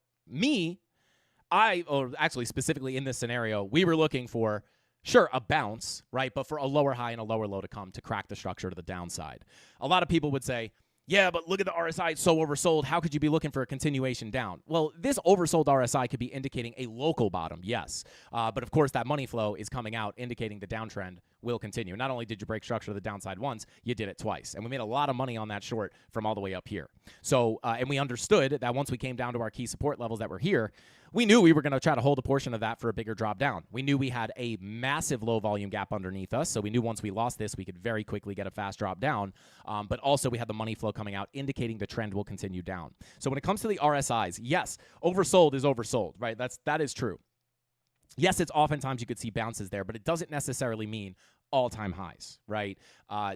or actually specifically in this scenario, we were looking for, sure, a bounce, right? But for a lower high and a lower low to come to crack the structure to the downside. A lot of people would say, yeah, but look at the RSI, it's so oversold. How could you be looking for a continuation down? Well, this oversold RSI could be indicating a local bottom, yes. But of course, that money flow is coming out, indicating the downtrend will continue. Not only did you break structure to the downside once, you did it twice. And we made a lot of money on that short from all the way up here. So, and we understood that once we came down to our key support levels that were here, we knew we were going to try to hold a portion of that for a bigger drop down. We knew we had a massive low volume gap underneath us, so we knew once we lost this, we could very quickly get a fast drop down. But also we had the money flow coming out, indicating the trend will continue down. So when it comes to the RSIs, yes, oversold is oversold, right? That is true. Yes, it's oftentimes you could see bounces there, but it doesn't necessarily mean all-time highs, right?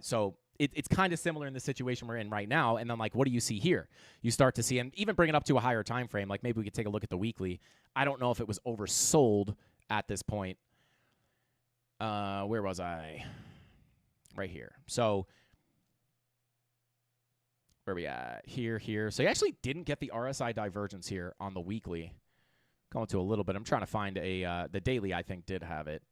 So it's kind of similar in the situation we're in right now. And then, like, what do you see here? You start to see, and even bring it up to a higher time frame, like maybe we could take a look at the weekly. I don't know if it was oversold at this point. Where was I? Right here. So where we at? Here. So you actually didn't get the RSI divergence here on the weekly. Going to a little bit. I'm trying to find the daily, I think, did have it.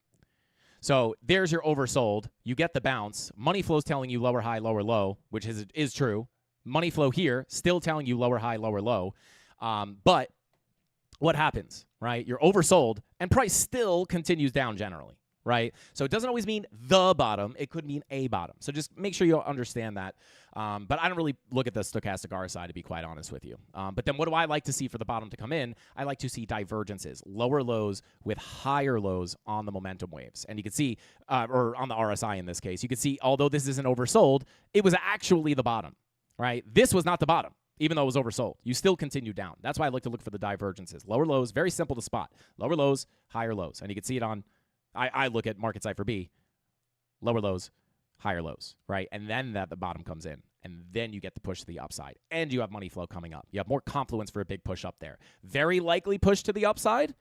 So there's your oversold. You get the bounce. Money flow's telling you lower high, lower low, which is true. Money flow here still telling you lower high, lower low. But what happens, right? You're oversold, and price still continues down generally, right? So it doesn't always mean the bottom. It could mean a bottom. So just make sure you understand that. But I don't really look at the stochastic RSI, to be quite honest with you. But then what do I like to see for the bottom to come in? I like to see divergences, lower lows with higher lows on the momentum waves. And you can see, or on the RSI in this case, you can see, although this isn't oversold, it was actually the bottom, right? This was not the bottom, even though it was oversold. You still continue down. That's why I like to look for the divergences. Lower lows, very simple to spot. Lower lows, higher lows. And you can see it on, I look at Market Cipher B, lower lows, higher lows, right? And then the bottom comes in, and then you get the push to the upside, and you have money flow coming up. You have more confluence for a big push up there. Very likely push to the upside,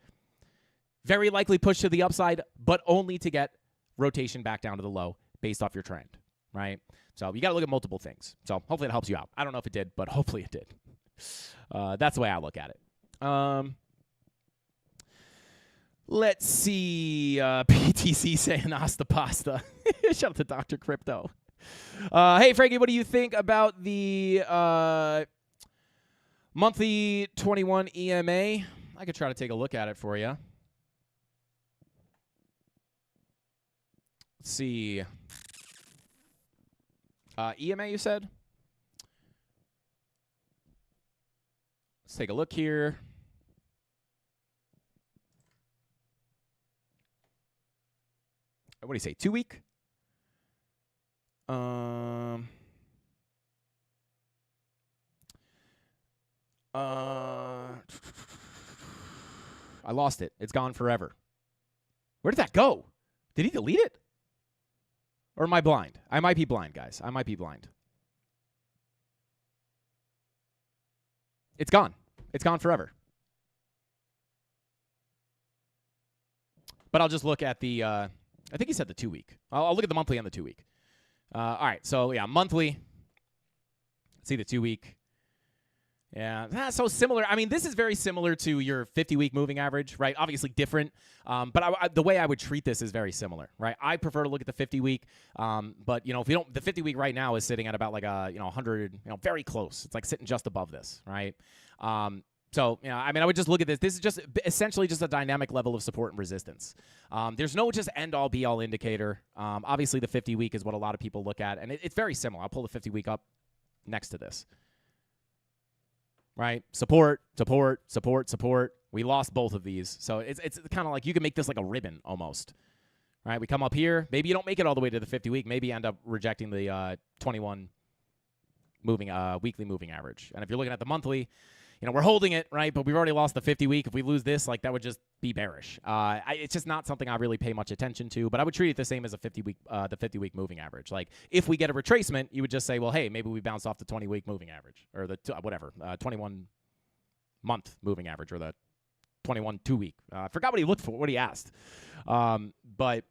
but only to get rotation back down to the low based off your trend, right? So you got to look at multiple things. So hopefully it helps you out. I don't know if it did, but hopefully it did. That's the way I look at it. Let's see. PTC saying Asta Pasta. Shout out to Dr. Crypto. Hey, Frankie, what do you think about the monthly 21 EMA? I could try to take a look at it for you. Let's see. EMA, you said? Let's take a look here. What do you say, 2 week? I lost it. It's gone forever. Where did that go? Did he delete it? Or am I blind? I might be blind, guys. I might be blind. It's gone. It's gone forever. But I'll just look at the, I think he said the 2 week. I'll look at the monthly and the 2 week. All right, so yeah, monthly. Let's see the 2 week. Yeah, that's so similar. I mean, this is very similar to your 50-week moving average, right? Obviously different, but the way I would treat this is very similar, right? I prefer to look at the 50-week, but you know, if you don't, the 50-week right now is sitting at about like a 100, very close. It's like sitting just above this, right? So, I mean, I would just look at this. This is just essentially just a dynamic level of support and resistance. There's no just end-all, be-all indicator. Obviously, the 50-week is what a lot of people look at, and it's very similar. I'll pull the 50-week up next to this. Right? Support, support, support, support. We lost both of these. So it's kind of like you can make this like a ribbon almost. Right? We come up here. Maybe you don't make it all the way to the 50-week. Maybe you end up rejecting the 21 weekly moving average. And if you're looking at the monthly, we're holding it, right? But we've already lost the 50-week. If we lose this, like that would just be bearish. It's just not something I really pay much attention to. But I would treat it the same as a 50-week, the 50-week moving average. Like if we get a retracement, you would just say, well, hey, maybe we bounced off the 20-week moving average or the 21-month moving average or the 21 2-week. I forgot what he looked for, what he asked. But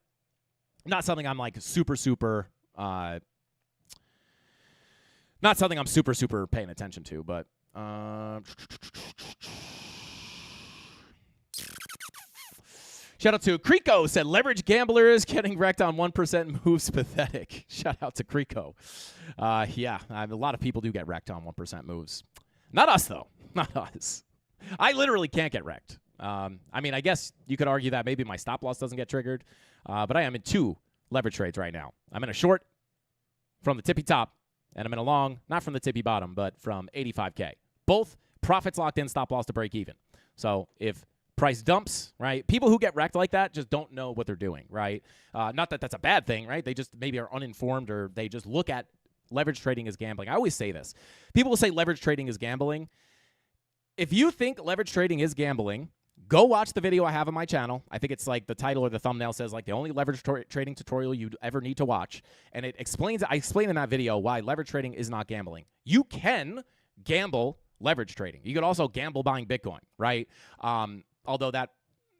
not something I'm like super paying attention to, but shout out to Creco, said leverage gamblers getting wrecked on 1% moves pathetic. Shout out to Creco. Yeah, a lot of people do get wrecked on 1% moves. Not us, though. Not us. I literally can't get wrecked. I mean, I guess you could argue that maybe my stop loss doesn't get triggered, but I am in 2 leverage trades right now. I'm in a short from the tippy top, and I'm in a long, not from the tippy bottom, but from 85K. Both profits locked in, stop loss to break even. So if price dumps, right, people who get wrecked like that just don't know what they're doing, right? Not that that's a bad thing, right? They just maybe are uninformed, or they just look at leverage trading as gambling. I always say this. People will say leverage trading is gambling. If you think leverage trading is gambling, go watch the video I have on my channel. I think it's like the title or the thumbnail says like the only leverage trading tutorial you'd ever need to watch. And it explains, I explain in that video why leverage trading is not gambling. You can gamble leverage trading. You could also gamble buying Bitcoin, right? Although that,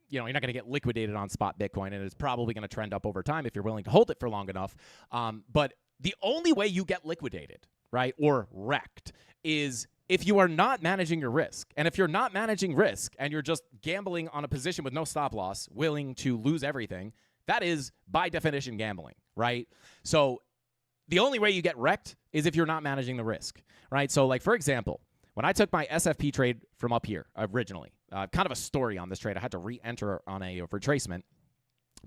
you're not going to get liquidated on spot Bitcoin, and it's probably going to trend up over time if you're willing to hold it for long enough. But the only way you get liquidated, right, or wrecked is if you are not managing your risk. And if you're not managing risk and you're just gambling on a position with no stop loss, willing to lose everything, that is by definition gambling, right? So the only way you get wrecked is if you're not managing the risk, right? So like, for example, when I took my SFP trade from up here originally, kind of a story on this trade. I had to re-enter on a retracement.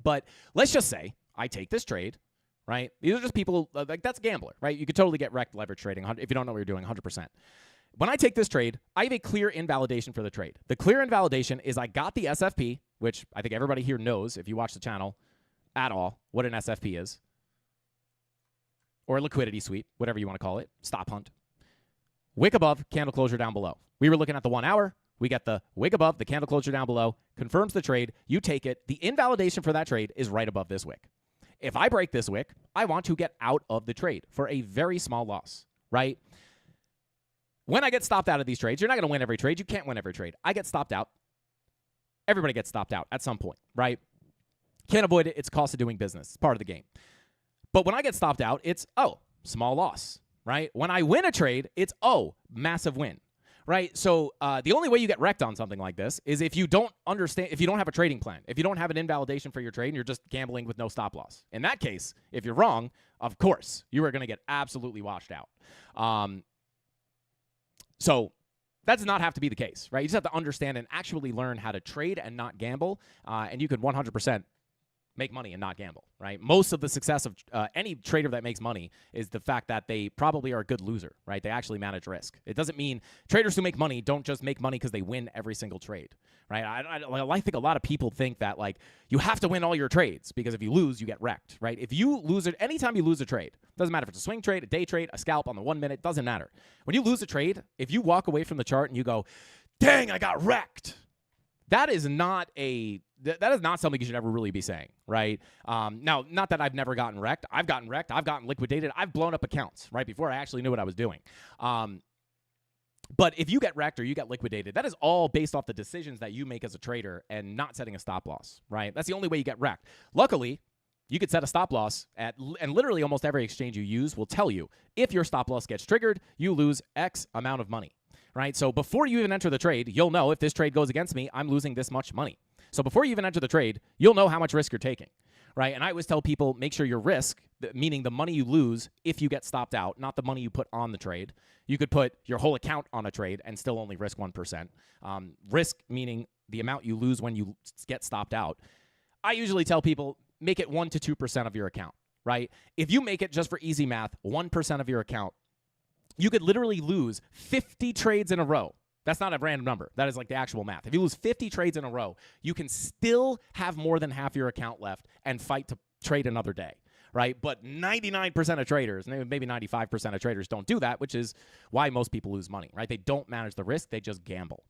But let's just say I take this trade, right? These are just people, like that's a gambler, right? You could totally get wrecked leverage trading if you don't know what you're doing 100%. When I take this trade, I have a clear invalidation for the trade. The clear invalidation is I got the SFP, which I think everybody here knows if you watch the channel at all what an SFP is, or a liquidity sweep, whatever you want to call it, stop hunt. Wick above, candle closure down below. We were looking at the 1 hour. We get the wick above, the candle closure down below, confirms the trade. You take it. The invalidation for that trade is right above this wick. If I break this wick, I want to get out of the trade for a very small loss, right? When I get stopped out of these trades, you're not going to win every trade. You can't win every trade. I get stopped out. Everybody gets stopped out at some point, right? Can't avoid it. It's cost of doing business. It's part of the game. But when I get stopped out, it's, oh, small loss, right? When I win a trade, it's, oh, massive win, right? So the only way you get wrecked on something like this is if you don't understand, if you don't have a trading plan, if you don't have an invalidation for your trade and you're just gambling with no stop loss. In that case, if you're wrong, of course, you are going to get absolutely washed out. So that does not have to be the case, right? You just have to understand and actually learn how to trade and not gamble, and you could 100% make money and not gamble, right? Most of the success of any trader that makes money is the fact that they probably are a good loser, right? They actually manage risk. It doesn't mean traders who make money don't just make money because they win every single trade, right? I think a lot of people think that, like, you have to win all your trades because if you lose, you get wrecked, right? If you lose it, anytime you lose a trade, doesn't matter if it's a swing trade, a day trade, a scalp on the 1 minute, doesn't matter. When you lose a trade, if you walk away from the chart and you go, dang, I got wrecked, that is not something you should ever really be saying, right? Now, not that I've never gotten wrecked. I've gotten wrecked. I've gotten liquidated. I've blown up accounts, right, before I actually knew what I was doing. But if you get wrecked or you get liquidated, that is all based off the decisions that you make as a trader and not setting a stop loss, right? That's the only way you get wrecked. Luckily, you could set a stop loss and literally almost every exchange you use will tell you if your stop loss gets triggered, you lose X amount of money, right? So before you even enter the trade, you'll know if this trade goes against me, I'm losing this much money. So before you even enter the trade, you'll know how much risk you're taking, right? And I always tell people, make sure your risk, meaning the money you lose if you get stopped out, not the money you put on the trade. You could put your whole account on a trade and still only risk 1%. Risk meaning the amount you lose when you get stopped out. I usually tell people, make it 1 to 2% of your account, right? If you make it, just for easy math, 1% of your account, you could literally lose 50 trades in a row. That's not a random number. That is like the actual math. If you lose 50 trades in a row, you can still have more than half your account left and fight to trade another day, right? But 99% of traders, maybe 95% of traders don't do that, which is why most people lose money, right? They don't manage the risk. They just gamble.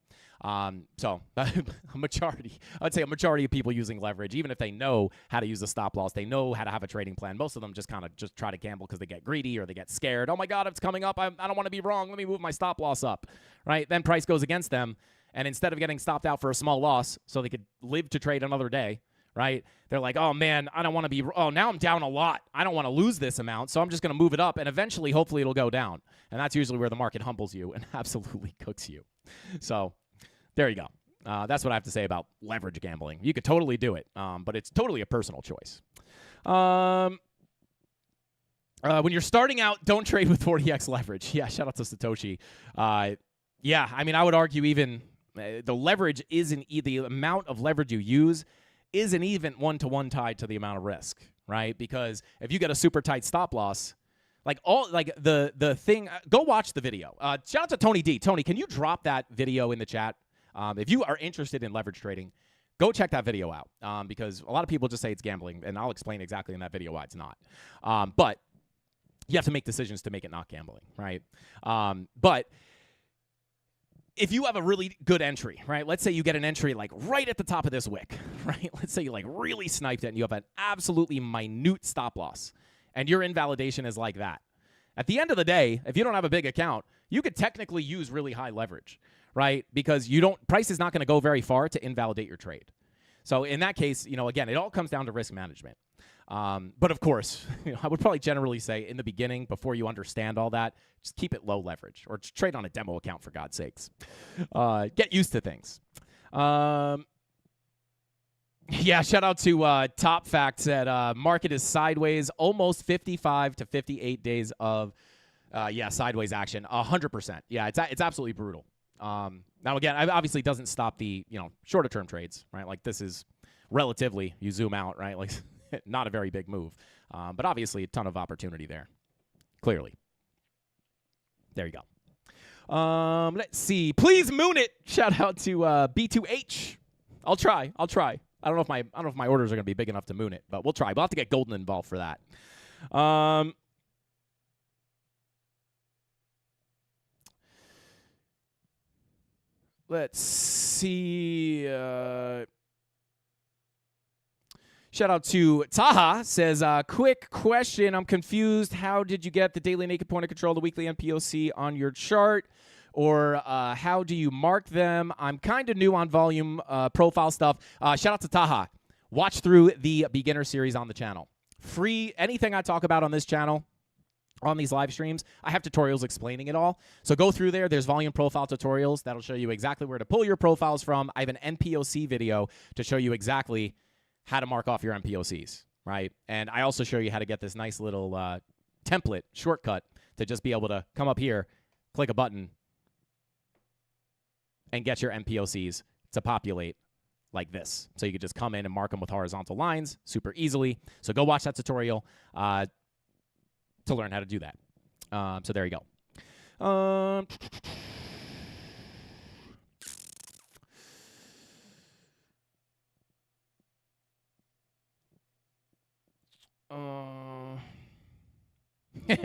So a majority, I'd say a majority of people using leverage, even if they know how to use a stop loss, they know how to have a trading plan. Most of them just kind of just try to gamble because they get greedy or they get scared. Oh my God, it's coming up. I don't want to be wrong. Let me move my stop loss up, right? Then price goes against them And instead of getting stopped out for a small loss so they could live to trade another day, right? They're like, oh, man, I don't want to be – oh, now I'm down a lot. I don't want to lose this amount, so I'm just going to move it up, and eventually, hopefully, it'll go down. And that's usually where the market humbles you and absolutely cooks you. So there you go. That's what I have to say about leverage gambling. You could totally do it, but it's totally a personal choice. When you're starting out, don't trade with 40x leverage. Yeah, shout out to Satoshi. Yeah, I mean, I would argue even the leverage isn't the amount of leverage you use isn't even one-to-one tied to the amount of risk, right? Because if you get a super tight stop loss, the thing, go watch the video. Shout out to Tony D. Tony, can you drop that video in the chat? If you are interested in leverage trading, go check that video out because a lot of people just say it's gambling, and I'll explain exactly in that video why it's not. But you have to make decisions to make it not gambling, right? But if you have a really good entry, right? Let's say you get an entry like right at the top of this wick, right? Let's say you like really sniped it and you have an absolutely minute stop loss and your invalidation is like that. At the end of the day, if you don't have a big account, you could technically use really high leverage, right? Because price is not going to go very far to invalidate your trade. So in that case, again, it all comes down to risk management. But of course, I would probably generally say in the beginning, before you understand all that, just keep it low leverage or trade on a demo account for God's sakes. Get used to things. Yeah, shout out to Top Fact said market is sideways, almost 55 to 58 days of sideways action, 100%. Yeah, it's absolutely brutal. Now again, it obviously doesn't stop the shorter term trades, right? Like this is relatively, you zoom out, right? Like not a very big move, but obviously a ton of opportunity there. Clearly, there you go. Let's see. Please moon it. Shout out to B2H. I'll try. I don't know if my orders are gonna be big enough to moon it, but we'll try. We'll have to get Golden involved for that. Let's see. Shout out to Taha. Says, quick question. I'm confused. How did you get the daily naked point of control, the weekly NPOC on your chart? Or how do you mark them? I'm kind of new on volume profile stuff. Shout out to Taha. Watch through the beginner series on the channel. Free. Anything I talk about on this channel, on these live streams, I have tutorials explaining it all. So go through there. There's volume profile tutorials. That'll show you exactly where to pull your profiles from. I have an NPOC video to show you exactly how to mark off your NPOCs, right? And I also show you how to get this nice little template shortcut to just be able to come up here, click a button, and get your NPOCs to populate like this. So you could just come in and mark them with horizontal lines super easily. So go watch that tutorial to learn how to do that. So there you go.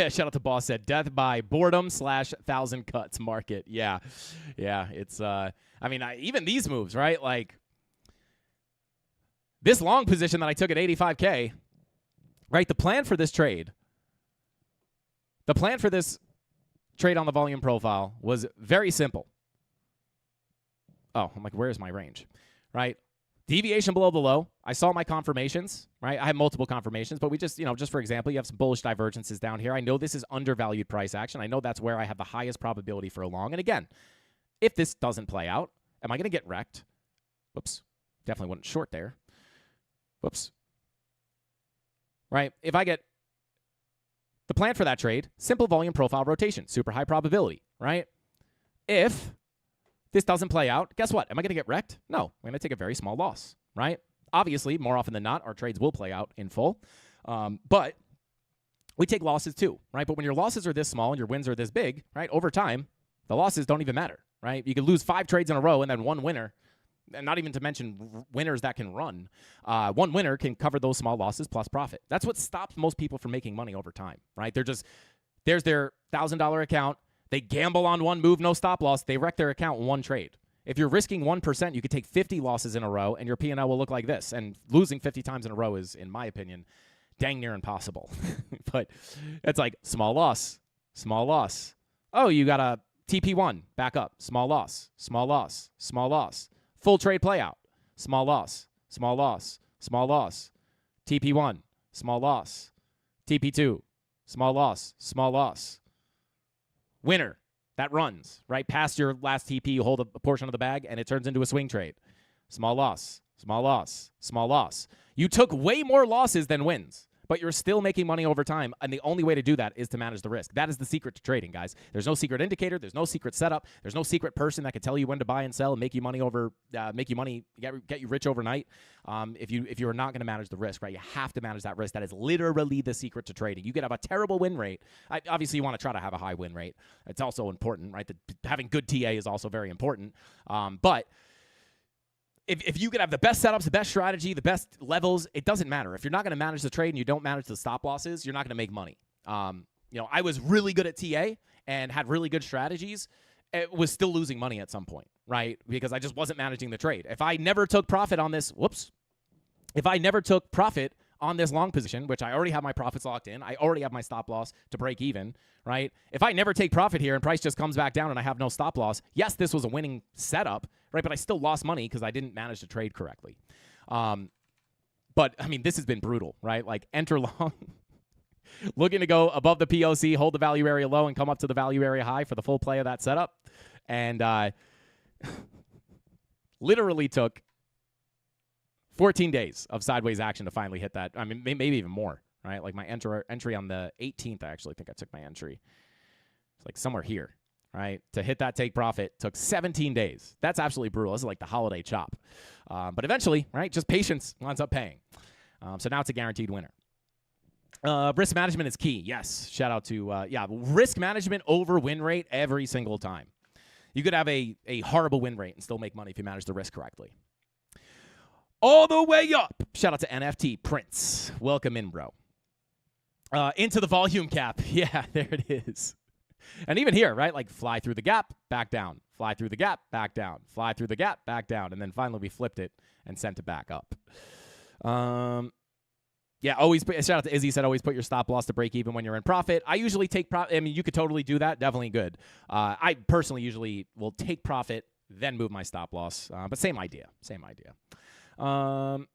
Shout out to Boss said death by boredom / 1,000 cuts market. Yeah. It's I mean, even these moves, right? Like this long position that I took at 85K, right? The plan for this trade on the volume profile was very simple. Oh, I'm like, where's my range, right? Deviation below the low. I saw my confirmations, right? I have multiple confirmations, but we just, just for example, you have some bullish divergences down here. I know this is undervalued price action. I know that's where I have the highest probability for a long. And again, if this doesn't play out, am I going to get wrecked? Whoops. Definitely wasn't short there. Whoops. Right? If I get the plan for that trade, simple volume profile rotation, super high probability, right? If this doesn't play out, guess what? Am I going to get wrecked? No. I'm going to take a very small loss, right? Obviously, more often than not, our trades will play out in full. But we take losses too, right? But when your losses are this small and your wins are this big, right, over time, the losses don't even matter, right? You could lose 5 trades in a row and then one winner, and not even to mention winners that can run. One winner can cover those small losses plus profit. That's what stops most people from making money over time, right? There's their $1,000 account. They gamble on one move, no stop loss. They wreck their account in one trade. If you're risking 1%, you could take 50 losses in a row, and your P&L will look like this. And losing 50 times in a row is, in my opinion, dang near impossible. But it's like small loss, small loss. Oh, you got a TP1, back up, small loss, small loss, small loss. Full trade play out, small loss, small loss, small loss. TP1, small loss. TP2, small loss, small loss. Winner, that runs, right past your last TP, you hold a portion of the bag, and it turns into a swing trade. Small loss, small loss, small loss. You took way more losses than wins, but you're still making money over time, and the only way to do that is to manage the risk. That is the secret to trading, guys. There's no secret indicator. There's no secret setup. There's no secret person that can tell you when to buy and sell and make you money get you rich overnight. If you are not going to manage the risk, right? You have to manage that risk. That is literally the secret to trading. You could have a terrible win rate. Obviously, you want to try to have a high win rate. It's also important, right? Having good TA is also very important. But if you could have the best setups, the best strategy, the best levels, it doesn't matter. If you're not going to manage the trade and you don't manage the stop losses, you're not going to make money. I was really good at TA and had really good strategies. It was still losing money at some point, right? Because I just wasn't managing the trade. If I never took profit on this, if I never took profit on this long position, which I already have my profits locked in, I already have my stop loss to break even, right? If I never take profit here and price just comes back down and I have no stop loss, yes, this was a winning setup, right? But I still lost money because I didn't manage the trade correctly. But, I mean, this has been brutal, right? Like, enter long, looking to go above the POC, hold the value area low, and come up to the value area high for the full play of that setup. And literally took 14 days of sideways action to finally hit that. I mean, maybe even more, right? Like my entry on the 18th, I actually think I took my entry. It's like somewhere here, right? To hit that take profit took 17 days. That's absolutely brutal. This is like the holiday chop. But eventually, right, just patience winds up paying. So now it's a guaranteed winner. Risk management is key. Yes. Shout out to, risk management over win rate every single time. You could have a horrible win rate and still make money if you manage the risk correctly. All the way up. Shout out to NFT Prince. Welcome in, bro. Into the volume cap. Yeah, there it is. And even here, right? Like fly through the gap, back down. Fly through the gap, back down. Fly through the gap, back down. And then finally we flipped it and sent it back up. Always shout out to Izzy, said always put your stop loss to break even when you're in profit. I usually take profit. I mean, you could totally do that. Definitely good. I personally usually will take profit, then move my stop loss. But same idea. Shout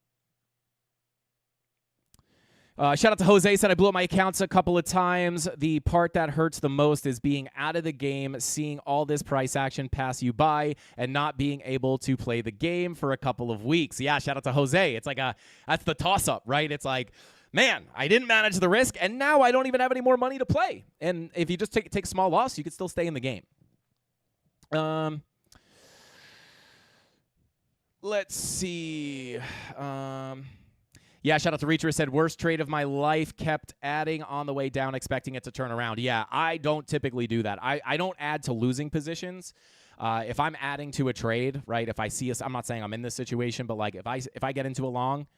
out to Jose, said I blew up my accounts a couple of times. The part that hurts the most is being out of the game, seeing all this price action pass you by, and not being able to play the game for a couple of weeks. Yeah, shout out to Jose. It's like that's the toss-up, right? It's like, man, I didn't manage the risk, and now I don't even have any more money to play. And if you just take a small loss, you could still stay in the game. Let's see. Shout out to Reacher, said, worst trade of my life, kept adding on the way down, expecting it to turn around. Yeah, I don't typically do that. I don't add to losing positions. If I'm adding to a trade, right, if I see I'm not saying I'm in this situation, but like if I get into a long,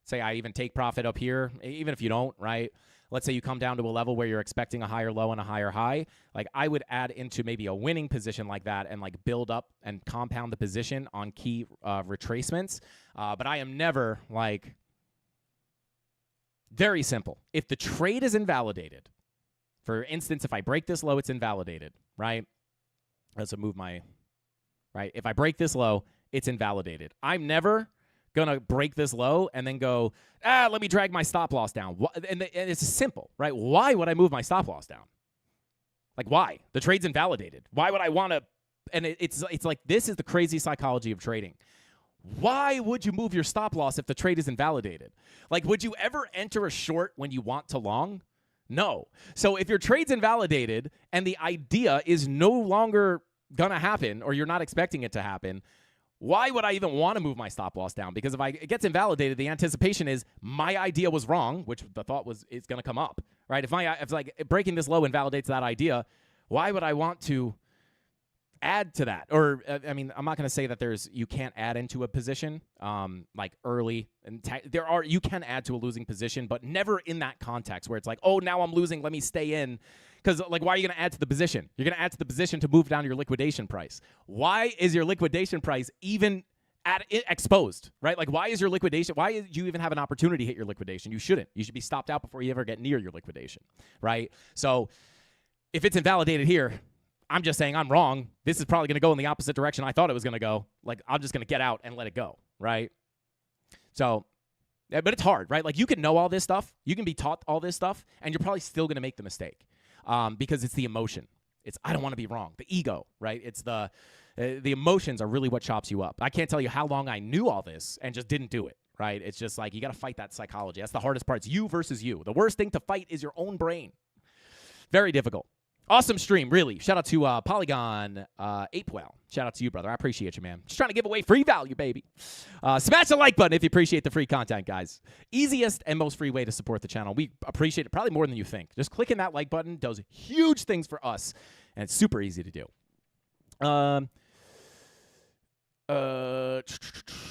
say I even take profit up here, even if you don't, right, let's say you come down to a level where you're expecting a higher low and a higher high, like I would add into maybe a winning position like that and like build up and compound the position on key retracements. But I am never like, very simple. If the trade is invalidated, for instance, if I break this low, it's invalidated, right? Let's move my, right? If I break this low, it's invalidated. I'm never going to break this low and then go, let me drag my stop loss down. And it's simple, right? Why would I move my stop loss down? Like, why? The trade's invalidated. Why would I want to? And it's like, this is the crazy psychology of trading. Why would you move your stop loss if the trade is invalidated? Like, would you ever enter a short when you want to long? No. So if your trade's invalidated and the idea is no longer going to happen or you're not expecting it to happen, why would I even want to move my stop loss down? Because if it gets invalidated, the anticipation is my idea was wrong, which the thought was it's going to come up, right? If like breaking this low invalidates that idea, why would I want to add to that? Or I mean, I'm not going to say that you can't add into a position like early, and you can add to a losing position, but never in that context where it's like, oh, now I'm losing, let me stay in. Because like, why are you going to add to the position? You're going to add to the position to move down your liquidation price. Why is your liquidation price even exposed, right? Like, why is your liquidation? Why do you even have an opportunity to hit your liquidation? You shouldn't. You should be stopped out before you ever get near your liquidation, right? So if it's invalidated here, I'm just saying I'm wrong. This is probably going to go in the opposite direction I thought it was going to go. Like, I'm just going to get out and let it go, right? So, but it's hard, right? Like, you can know all this stuff. You can be taught all this stuff, and you're probably still going to make the mistake because it's the emotion. It's, I don't want to be wrong. The ego, right? It's the emotions are really what chops you up. I can't tell you how long I knew all this and just didn't do it, right? It's just like you got to fight that psychology. That's the hardest part. It's you versus you. The worst thing to fight is your own brain. Very difficult. Awesome stream, really. Shout out to Polygon Apewell. Shout out to you, brother. I appreciate you, man. Just trying to give away free value, baby. Smash the like button if you appreciate the free content, guys. Easiest and most free way to support the channel. We appreciate it probably more than you think. Just clicking that like button does huge things for us, and it's super easy to do.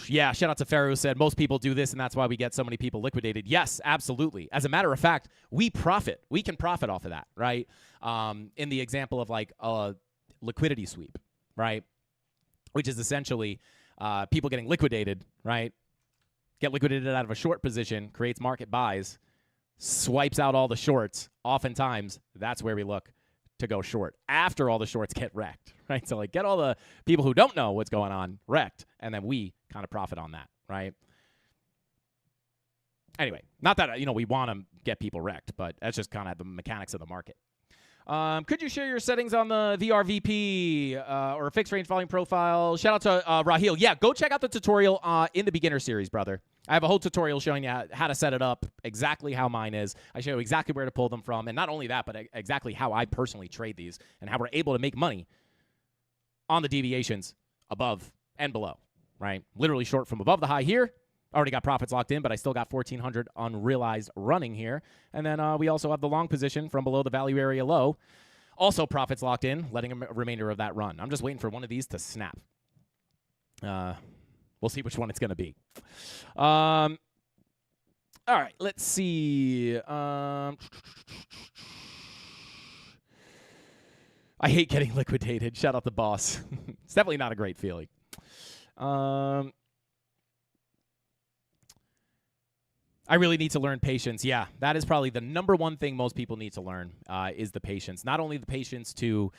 Yeah, shout out to Pharaoh who said most people do this and that's why we get so many people liquidated. Yes, absolutely. As a matter of fact, we profit. We can profit off of that, right? In the example of like a liquidity sweep, right? Which is essentially people getting liquidated, right? Get liquidated out of a short position, creates market buys, swipes out all the shorts. Oftentimes, that's where we look to go short after all the shorts get wrecked, right? So like get all the people who don't know what's going on wrecked, and then we kind of profit on that, right? Anyway, not that, we want to get people wrecked, but that's just kind of the mechanics of the market. Could you share your settings on the VRVP or fixed range volume profile? Shout out to Rahil. Yeah, go check out the tutorial in the beginner series, brother. I have a whole tutorial showing you how to set it up, exactly how mine is. I show you exactly where to pull them from, and not only that, but exactly how I personally trade these and how we're able to make money on the deviations above and below, right? Literally short from above the high here. Already got profits locked in, but I still got 1,400 unrealized running here. And then we also have the long position from below the value area low. Also profits locked in, letting a remainder of that run. I'm just waiting for one of these to snap. We'll see which one it's going to be. All right, let's see. I hate getting liquidated. Shout out the boss. It's definitely not a great feeling. I really need to learn patience. Yeah, that is probably the number one thing most people need to learn is the patience. Not only the patience to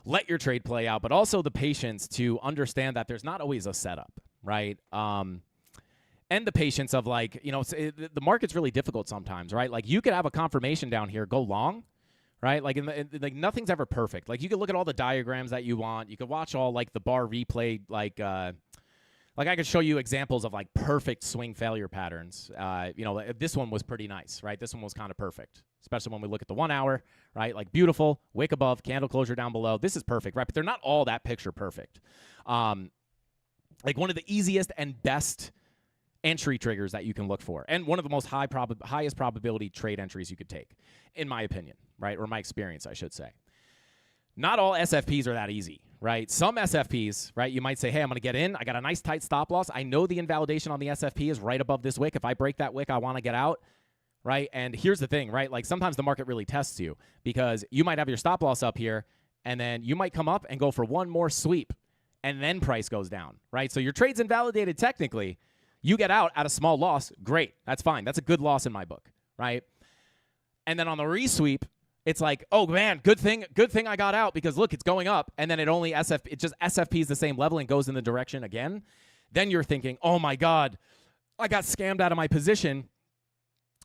let your trade play out, but also the patience to understand that there's not always a setup, right? And the patience of like, the market's really difficult sometimes, right? Like you could have a confirmation down here, go long, right? Like, like nothing's ever perfect. Like you could look at all the diagrams that you want. You could watch all like the bar replay, like I could show you examples of like perfect swing failure patterns. This one was pretty nice, right? This one was kind of perfect, especially when we look at the 1 hour, right? Like beautiful, wick above, candle closure down below. This is perfect, right? But they're not all that picture perfect. Like one of the easiest and best entry triggers that you can look for, and one of the most highest probability trade entries you could take, in my opinion, right? Or my experience, I should say. Not all SFPs are that easy, right? Some SFPs, right, you might say, hey, I'm going to get in. I got a nice tight stop loss. I know the invalidation on the SFP is right above this wick. If I break that wick, I want to get out, right? And here's the thing, right? Like sometimes the market really tests you because you might have your stop loss up here, and then you might come up and go for one more sweep, and then price goes down, right? So your trade's invalidated technically. You get out at a small loss. Great. That's fine. That's a good loss in my book, right? And then on the resweep, it's like, oh man, good thing I got out because look, it's going up, and then it just SFPs the same level and goes in the direction again. Then you're thinking, oh my God, I got scammed out of my position.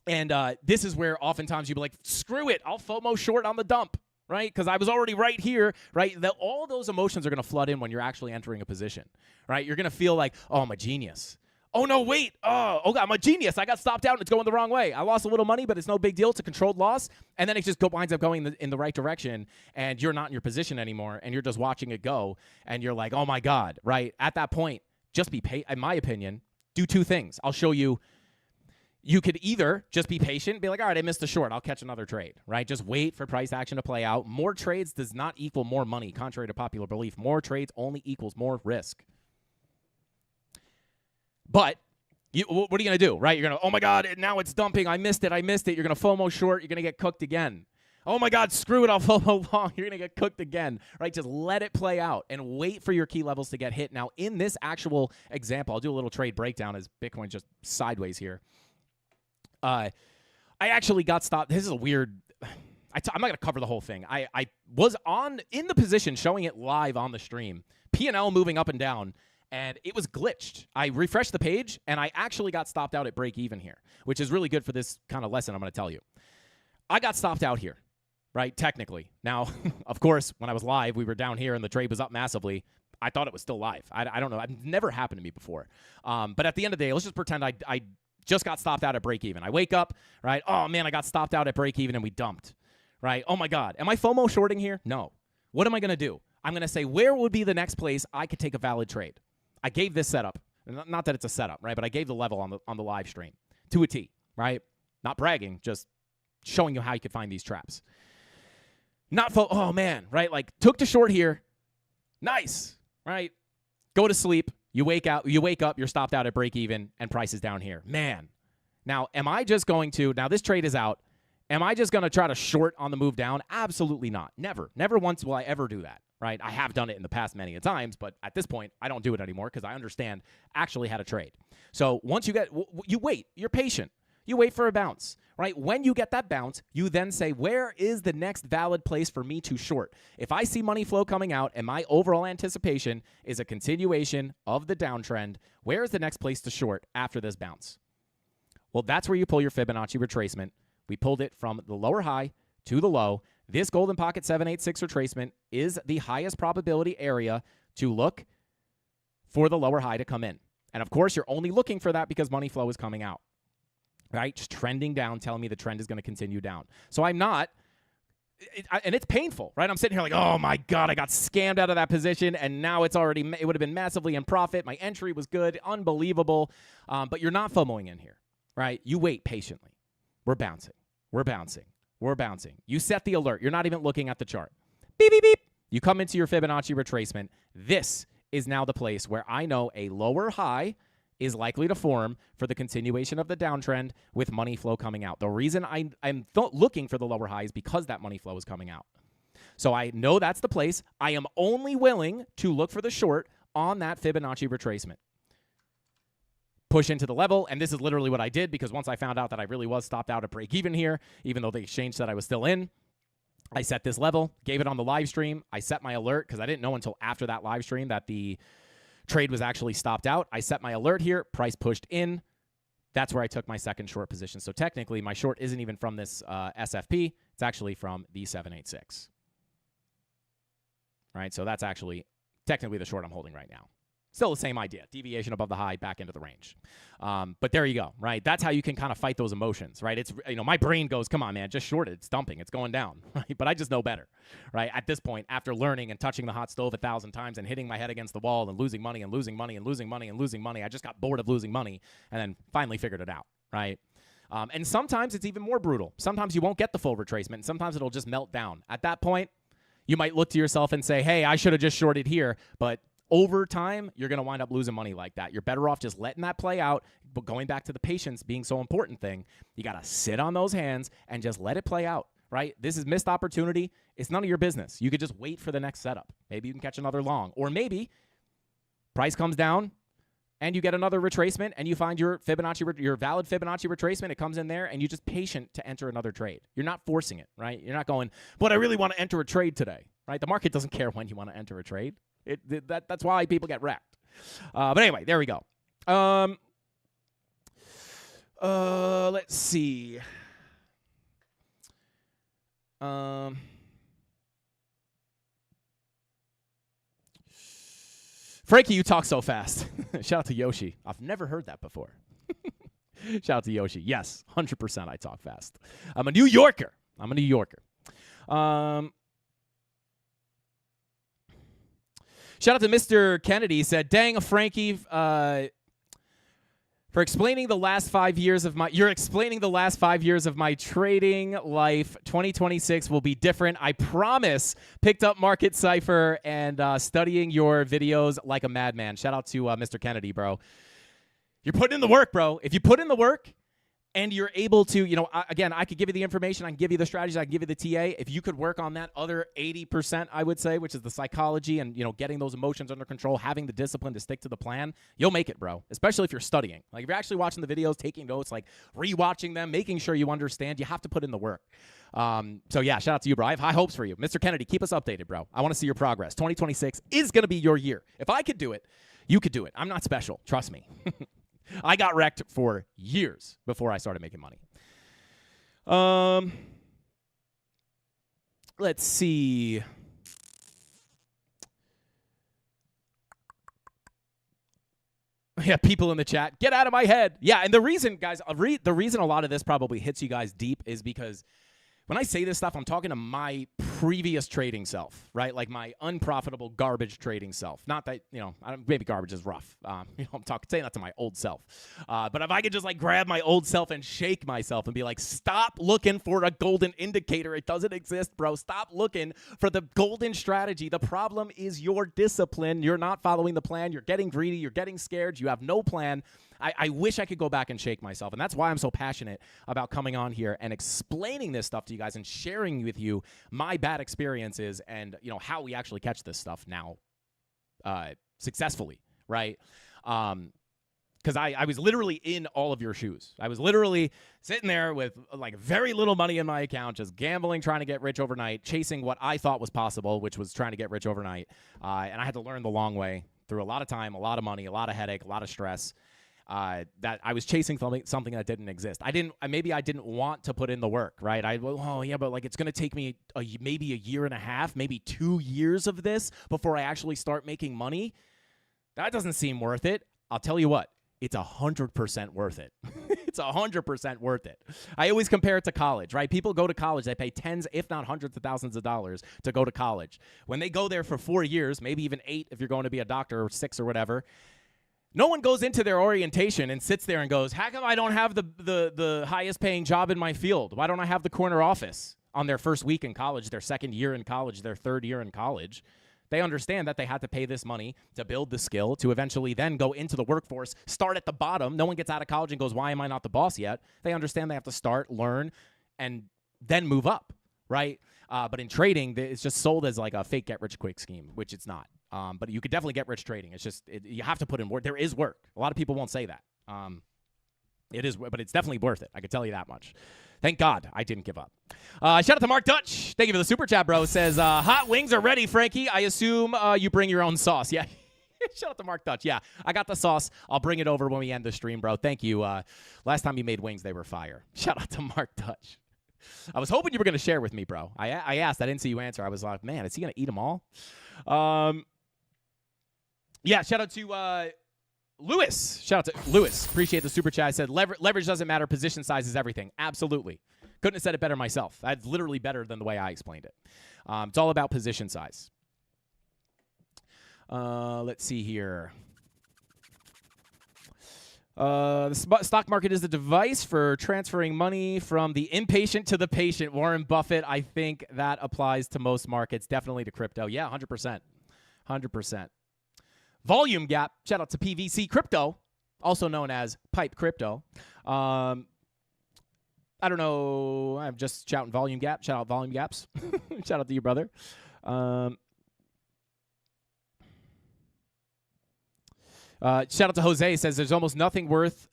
And this is where oftentimes you'd be like, screw it, I'll FOMO short on the dump, right? Because I was already right here, right? All those emotions are going to flood in when you're actually entering a position, right? You're going to feel like, oh, I'm a genius. Oh, no, wait. Oh, God, I'm a genius. I got stopped out and it's going the wrong way. I lost a little money, but it's no big deal. It's a controlled loss. And then it just winds up going in the right direction, and you're not in your position anymore, and you're just watching it go, and you're like, oh, my God, right? At that point, just be patient. In my opinion, do two things. I'll show you. You could either just be patient, be like, all right, I missed a short. I'll catch another trade, right? Just wait for price action to play out. More trades does not equal more money, contrary to popular belief. More trades only equals more risk. But what are you going to do, right? You're going to, oh, my God, now it's dumping. I missed it. You're going to FOMO short. You're going to get cooked again. Oh, my God, screw it. I'll FOMO long. You're going to get cooked again, right? Just let it play out and wait for your key levels to get hit. Now, in this actual example, I'll do a little trade breakdown as Bitcoin's just sideways here. I actually got stopped. This is a weird I'm not going to cover the whole thing. I was in the position showing it live on the stream. P&L moving up and down, and it was glitched. I refreshed the page, and I actually got stopped out at break even here, which is really good for this kind of lesson I'm going to tell you. I got stopped out here, right, technically. Now, of course, when I was live, we were down here, and the trade was up massively. I thought it was still live. I don't know. It's never happened to me before. But at the end of the day, let's just pretend I just got stopped out at break even. I wake up, right? Oh, man, I got stopped out at break even, and we dumped. Right? Oh, my God. Am I FOMO shorting here? No. What am I going to do? I'm going to say, where would be the next place I could take a valid trade? I gave this setup. Not that it's a setup, right? But I gave the level on the live stream to a T, right? Not bragging, just showing you how you could find these traps. Oh, man, right? Like, took the short here. Nice, right? Go to sleep. You wake up, you're stopped out at break even, and price is down here. Man. Now, am I just going to, now this trade is out. Am I just going to try to short on the move down? Absolutely not. Never. Never once will I ever do that, right? I have done it in the past many a times, but at this point, I don't do it anymore because I understand actually how to trade. So once you wait. You're patient. You wait for a bounce, right? When you get that bounce, you then say, where is the next valid place for me to short? If I see money flow coming out and my overall anticipation is a continuation of the downtrend, where is the next place to short after this bounce? Well, that's where you pull your Fibonacci retracement. We pulled it from the lower high to the low. This golden pocket 786 retracement is the highest probability area to look for the lower high to come in. And of course, you're only looking for that because money flow is coming out, right? Just trending down, telling me the trend is going to continue down. So I'm not, and it's painful, right? I'm sitting here like, oh my God, I got scammed out of that position, and now it would have been massively in profit. My entry was good, unbelievable, but you're not FOMOing in here, right? You wait patiently. We're bouncing. We're bouncing. We're bouncing. You set the alert. You're not even looking at the chart. Beep, beep, beep. You come into your Fibonacci retracement. This is now the place where I know a lower high is likely to form for the continuation of the downtrend with money flow coming out. The reason I'm looking for the lower high is because that money flow is coming out. So I know that's the place. I am only willing to look for the short on that Fibonacci retracement. Push into the level, and this is literally what I did because once I found out that I really was stopped out at break even here, even though the exchange said I was still in, I set this level, gave it on the live stream. I set my alert because I didn't know until after that live stream that the trade was actually stopped out. I set my alert here, price pushed in. That's where I took my second short position. So technically, my short isn't even from this SFP. It's actually from the 786. Right, so that's actually technically the short I'm holding right now. Still the same idea. Deviation above the high, back into the range. But there you go, right? That's how you can kind of fight those emotions, right? It's, my brain goes, come on, man, just short it. It's dumping. It's going down, right? But I just know better, right? At this point, after learning and touching the hot stove 1,000 times and hitting my head against the wall and losing money and losing money and losing money and losing money, I just got bored of losing money and then finally figured it out, right? And sometimes it's even more brutal. Sometimes you won't get the full retracement. And sometimes it'll just melt down. At that point, you might look to yourself and say, hey, I should have just shorted here, but over time, you're going to wind up losing money like that. You're better off just letting that play out. But going back to the patience being so important thing, you got to sit on those hands and just let it play out, right? This is missed opportunity. It's none of your business. You could just wait for the next setup. Maybe you can catch another long. Or maybe price comes down and you get another retracement and you find your valid Fibonacci retracement. It comes in there and you're just patient to enter another trade. You're not forcing it, right? You're not going, but I really want to enter a trade today, right? The market doesn't care when you want to enter a trade. That's why people get wrecked. But anyway, there we go. Let's see. Frankie, you talk so fast. Shout out to Yoshi. I've never heard that before. Shout out to Yoshi. Yes, 100% I talk fast. I'm a New Yorker. Shout out to Mr. Kennedy. He said, dang, Frankie, for explaining the last 5 years of my, you're explaining the last 5 years of my trading life. 2026 will be different. I promise. Picked up Market Cypher and studying your videos like a madman. Shout out to Mr. Kennedy, bro. You're putting in the work, bro. If you put in the work and you're able to, again, I could give you the information, I can give you the strategies, I can give you the TA. If you could work on that other 80%, I would say, which is the psychology and, getting those emotions under control, having the discipline to stick to the plan, you'll make it, bro, especially if you're studying. Like, if you're actually watching the videos, taking notes, like rewatching them, making sure you understand, you have to put in the work. So, yeah, shout out to you, bro. I have high hopes for you. Mr. Kennedy, keep us updated, bro. I want to see your progress. 2026 is going to be your year. If I could do it, you could do it. I'm not special. Trust me. I got wrecked for years before I started making money. Let's see. Yeah, people in the chat, get out of my head. Yeah, and the reason, guys, the reason a lot of this probably hits you guys deep is because when I say this stuff, I'm talking to my previous trading self, right? Like my unprofitable garbage trading self. Not that, maybe garbage is rough. I'm saying that to my old self. But if I could just like grab my old self and shake myself and be like, stop looking for a golden indicator. It doesn't exist, bro. Stop looking for the golden strategy. The problem is your discipline. You're not following the plan. You're getting greedy. You're getting scared. You have no plan. I wish I could go back and shake myself. And that's why I'm so passionate about coming on here and explaining this stuff to you guys and sharing with you my bad experiences and, how we actually catch this stuff now successfully, right? Because I was literally in all of your shoes. I was literally sitting there with like very little money in my account, just gambling, trying to get rich overnight, chasing what I thought was possible, which was trying to get rich overnight. And I had to learn the long way through a lot of time, a lot of money, a lot of headache, a lot of stress. That I was chasing something that didn't exist. Maybe I didn't want to put in the work, right? But like it's going to take me maybe a year and a half, maybe 2 years of this before I actually start making money. That doesn't seem worth it. I'll tell you what, it's 100% worth it. It's 100% worth it. I always compare it to college, right? People go to college, they pay tens, if not hundreds of thousands of dollars to go to college. When they go there for 4 years, maybe even 8 if you're going to be a doctor, or 6 or whatever, no one goes into their orientation and sits there and goes, how come I don't have the highest paying job in my field? Why don't I have the corner office on their first week in college, their second year in college, their third year in college? They understand that they had to pay this money to build the skill to eventually then go into the workforce, start at the bottom. No one gets out of college and goes, why am I not the boss yet? They understand they have to start, learn, and then move up, right? But in trading, it's just sold as like a fake get-rich-quick scheme, which it's not. But you could definitely get rich trading. It's just you have to put in work. There is work. A lot of people won't say that. It is, but it's definitely worth it. I can tell you that much. Thank God I didn't give up. Shout out to Mark Dutch. Thank you for the super chat, bro. Says, hot wings are ready, Frankie. I assume you bring your own sauce. Yeah. Shout out to Mark Dutch. Yeah, I got the sauce. I'll bring it over when we end the stream, bro. Thank you. Last time you made wings, they were fire. Shout out to Mark Dutch. I was hoping you were going to share with me, bro. I asked. I didn't see you answer. I was like, man, is he going to eat them all? Yeah, shout out to Lewis. Shout out to Lewis. Appreciate the super chat. I said, leverage doesn't matter. Position size is everything. Absolutely. Couldn't have said it better myself. That's literally better than the way I explained it. It's all about position size. Let's see here. The stock market is the device for transferring money from the impatient to the patient. Warren Buffett, I think that applies to most markets, definitely to crypto. Yeah, 100%. 100%. Volume gap. Shout out to PVC Crypto, also known as Pipe Crypto. I don't know. I'm just shouting volume gap. Shout out volume gaps. Shout out to you, brother. Shout out to Jose. Says there's almost nothing worth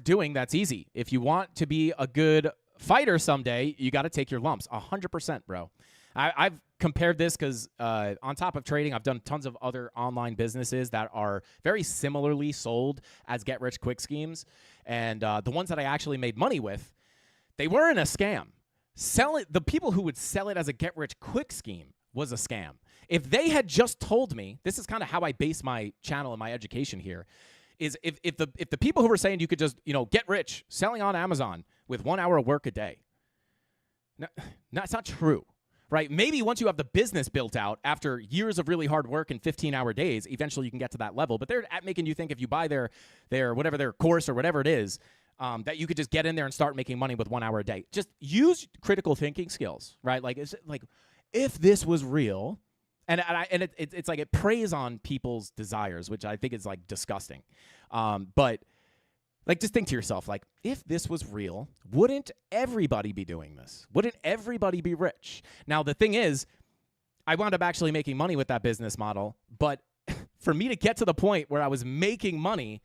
doing that's easy. If you want to be a good fighter someday, you got to take your lumps. 100%, bro. I've compared this because on top of trading, I've done tons of other online businesses that are very similarly sold as get-rich-quick schemes. And the ones that I actually made money with, they weren't a scam. The people who would sell it as a get-rich-quick scheme was a scam. If they had just told me, this is kind of how I base my channel and my education here, is if the people who were saying you could just, get rich selling on Amazon with 1 hour of work a day, no, that's not true. Right? Maybe once you have the business built out after years of really hard work and 15-hour days, eventually you can get to that level. But they're making you think if you buy their whatever their course or whatever it is, that you could just get in there and start making money with 1 hour a day. Just use critical thinking skills, right? Like it's like if this was real, and it's like it preys on people's desires, which I think is like disgusting. But Like, just think to yourself, like, if this was real, wouldn't everybody be doing this? Wouldn't everybody be rich? Now, the thing is, I wound up actually making money with that business model, but for me to get to the point where I was making money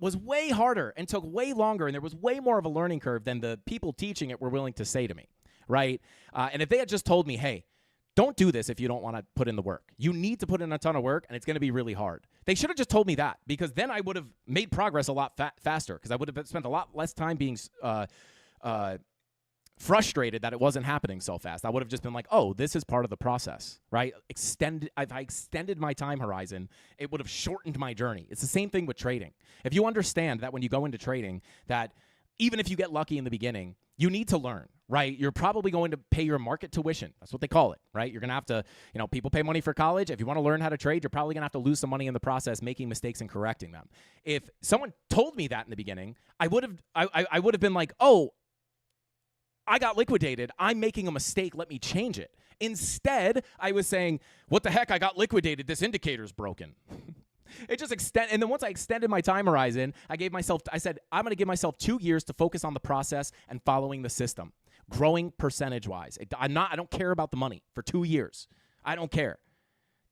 was way harder and took way longer, and there was way more of a learning curve than the people teaching it were willing to say to me, right? And if they had just told me, hey, don't do this if you don't want to put in the work. You need to put in a ton of work, and it's going to be really hard. They should have just told me that, because then I would have made progress a lot faster, because I would have spent a lot less time being frustrated that it wasn't happening so fast. I would have just been like, oh, this is part of the process, right? If I extended my time horizon, it would have shortened my journey. It's the same thing with trading. If you understand that when you go into trading, that even if you get lucky in the beginning, you need to learn, right? You're probably going to pay your market tuition. That's what they call it, right? You're going to have to, people pay money for college. If you want to learn how to trade, you're probably going to have to lose some money in the process, making mistakes and correcting them. If someone told me that in the beginning, I would have been like, oh, I got liquidated. I'm making a mistake. Let me change it. Instead, I was saying, what the heck? I got liquidated. This indicator's broken. It just and then once I extended my time horizon, I said, I'm going to give myself 2 years to focus on the process and following the system, growing percentage-wise. I don't care about the money for 2 years. I don't care.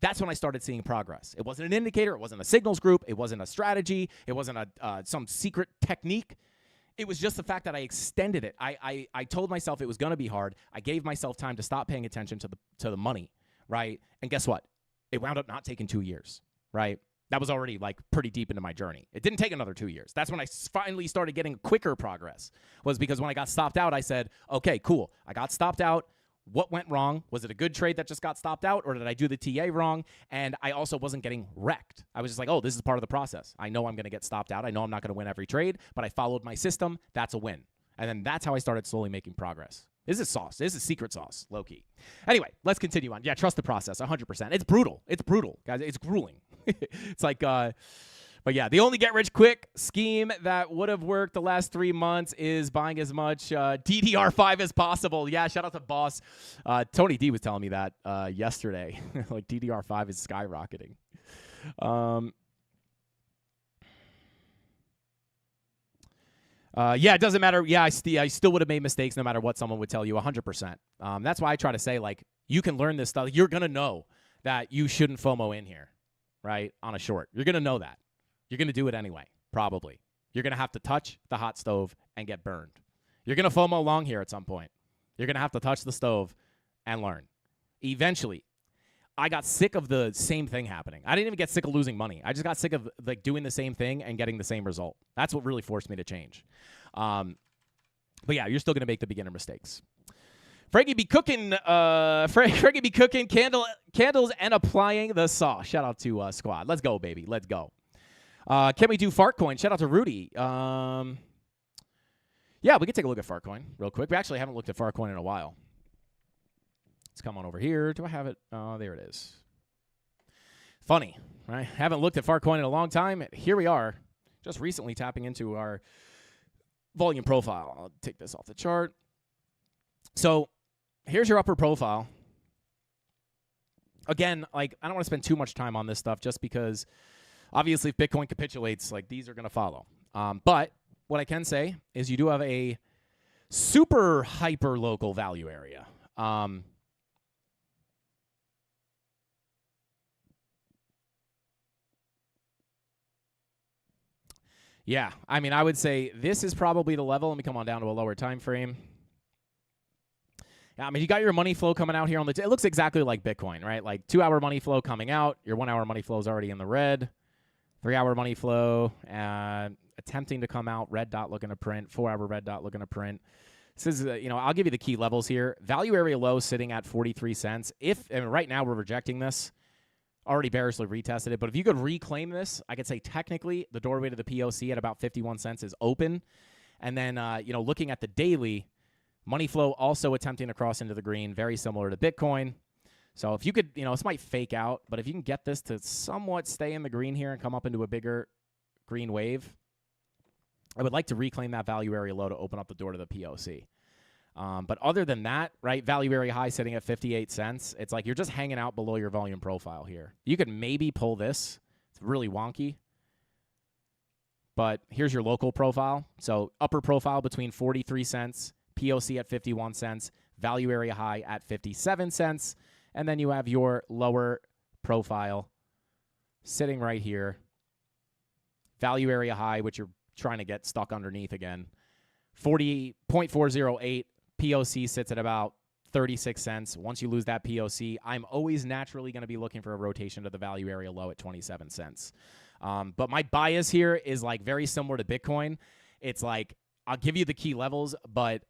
That's when I started seeing progress. It wasn't an indicator. It wasn't a signals group. It wasn't a strategy. It wasn't some secret technique. It was just the fact that I extended it. I told myself it was going to be hard. I gave myself time to stop paying attention to the money, right? And guess what? It wound up not taking 2 years, right? That was already like pretty deep into my journey. It didn't take another 2 years. That's when I finally started getting quicker progress, was because when I got stopped out, I said, okay, cool. I got stopped out. What went wrong? Was it a good trade that just got stopped out, or did I do the TA wrong? And I also wasn't getting wrecked. I was just like, oh, this is part of the process. I know I'm going to get stopped out. I know I'm not going to win every trade, but I followed my system. That's a win. And then that's how I started slowly making progress. This is sauce. This is secret sauce, low-key. Anyway, let's continue on. Yeah, trust the process, 100%. It's brutal. It's brutal, guys. It's grueling. It's like, but yeah, the only get-rich-quick scheme that would have worked the last 3 months is buying as much DDR5 as possible. Yeah, shout out to Boss. Tony D was telling me that yesterday. Like, DDR5 is skyrocketing. Yeah, it doesn't matter. Yeah, I still would have made mistakes no matter what someone would tell you, 100%. That's why I try to say, like, you can learn this stuff. You're going to know that you shouldn't FOMO in here, right, on a short. You're going to know that. You're going to do it anyway, probably. You're going to have to touch the hot stove and get burned. You're going to FOMO long here at some point. You're going to have to touch the stove and learn. Eventually, I got sick of the same thing happening. I didn't even get sick of losing money. I just got sick of like doing the same thing and getting the same result. That's what really forced me to change. But yeah, you're still going to make the beginner mistakes. Frankie be cooking, Frankie be cooking candles and applying the sauce. Shout out to Squad. Let's go, baby. Let's go. Can we do Fartcoin? Shout out to Rudy. Yeah, we can take a look at Fartcoin real quick. We actually haven't looked at Fartcoin in a while. Let's come on over here. Do I have it? Oh, there it is. Funny, right? Haven't looked at Fartcoin in a long time. Here we are, just recently tapping into our volume profile. I'll take this off the chart. So here's your upper profile. Again, like, I don't want to spend too much time on this stuff just because obviously if Bitcoin capitulates, like, these are going to follow. But what I can say is you do have a super hyper local value area. Yeah, I mean, I would say this is probably the level. Let me come on down to a lower time frame. Yeah, I mean, you got your money flow coming out here on the it looks exactly like Bitcoin, right? Like 2-hour money flow coming out. Your 1-hour money flow is already in the red. 3-hour money flow attempting to come out. Red dot looking to print. 4-hour red dot looking to print. This is, I'll give you the key levels here. Value area low sitting at 43 cents. Right now we're rejecting this. Already bearishly retested it, but if you could reclaim this, I could say technically the doorway to the POC at about 51 cents is open. And then, looking at the daily, money flow also attempting to cross into the green, very similar to Bitcoin. So if you could, this might fake out, but if you can get this to somewhat stay in the green here and come up into a bigger green wave, I would like to reclaim that value area low to open up the door to the POC. But other than that, right, value area high sitting at 58 cents. It's like you're just hanging out below your volume profile here. You could maybe pull this. It's really wonky. But here's your local profile. So upper profile between 43 cents, POC at 51 cents, value area high at 57 cents. And then you have your lower profile sitting right here. Value area high, which you're trying to get stuck underneath again. 40.408. POC sits at about 36 cents. Once you lose that POC, I'm always naturally going to be looking for a rotation to the value area low at 27 cents. But my bias here is like very similar to Bitcoin. It's like I'll give you the key levels, but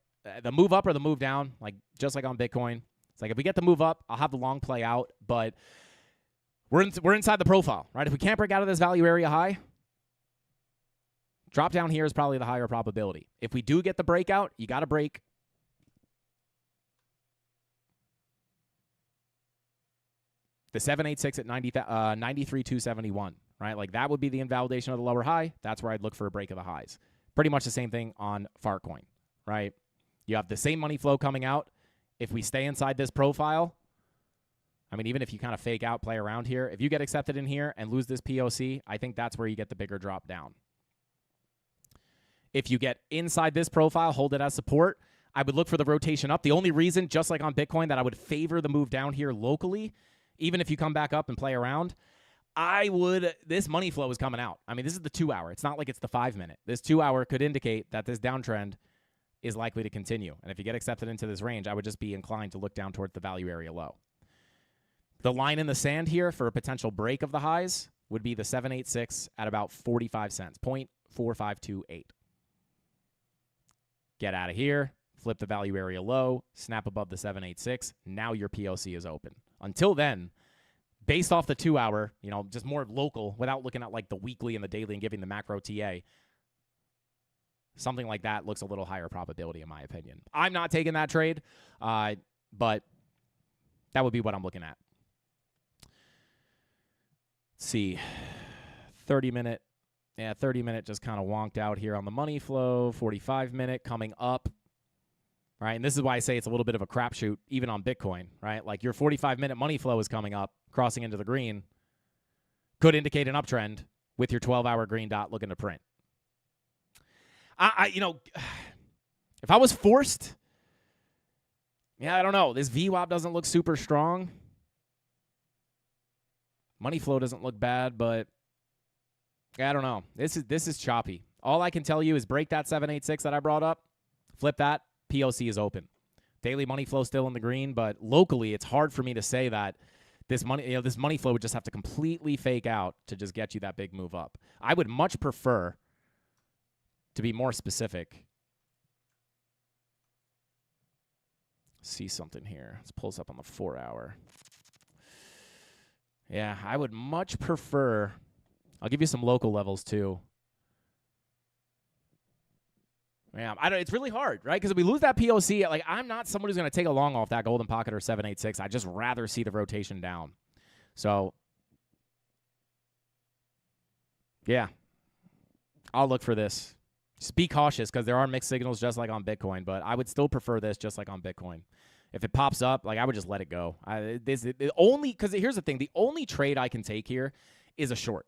the move up or the move down, like just like on Bitcoin, it's like if we get the move up, I'll have the long play out, but we're inside the profile, right? If we can't break out of this value area high, drop down here is probably the higher probability. If we do get the breakout, you got to break the 786 at 93,271, right? Like that would be the invalidation of the lower high. That's where I'd look for a break of the highs. Pretty much the same thing on Farcoin, right? You have the same money flow coming out. If we stay inside this profile, I mean, even if you kind of fake out, play around here, if you get accepted in here and lose this POC, I think that's where you get the bigger drop down. If you get inside this profile, hold it as support, I would look for the rotation up. The only reason, just like on Bitcoin, that I would favor the move down here locally, even if you come back up and play around, this money flow is coming out. I mean, this is the 2 hour. It's not like it's the 5 minute. This 2 hour could indicate that this downtrend is likely to continue. And if you get accepted into this range, I would just be inclined to look down towards the value area low. The line in the sand here for a potential break of the highs would be the 786 at about 45 cents, 0.4528. Get out of here, flip the value area low, snap above the 786. Now your POC is open. Until then, based off the 2 hour, just more local without looking at like the weekly and the daily and giving the macro TA, something like that looks a little higher probability in my opinion. I'm not taking that trade, but that would be what I'm looking at. Let's see, 30-minute. Yeah, 30-minute just kind of wonked out here on the money flow. 45-minute coming up. Right, and this is why I say it's a little bit of a crapshoot, even on Bitcoin, right? Like your 45-minute money flow is coming up, crossing into the green, could indicate an uptrend with your 12-hour green dot looking to print. If I was forced, I don't know. This VWAP doesn't look super strong. Money flow doesn't look bad, but I don't know. This is choppy. All I can tell you is break that 786 that I brought up, flip that. POC is open. Daily money flow still in the green, but locally it's hard for me to say that this money flow would just have to completely fake out to just get you that big move up. I would much prefer, to be more specific, see something here. Let's pull this up on the 4 hour. Yeah, I would much prefer, I'll give you some local levels too. Yeah, it's really hard, right? Because if we lose that POC, like I'm not someone who's going to take a long off that golden pocket or 786. I'd just rather see the rotation down. So, yeah, I'll look for this. Just be cautious because there are mixed signals just like on Bitcoin, but I would still prefer this just like on Bitcoin. If it pops up, like I would just let it go. Because here's the thing, the only trade I can take here is a short.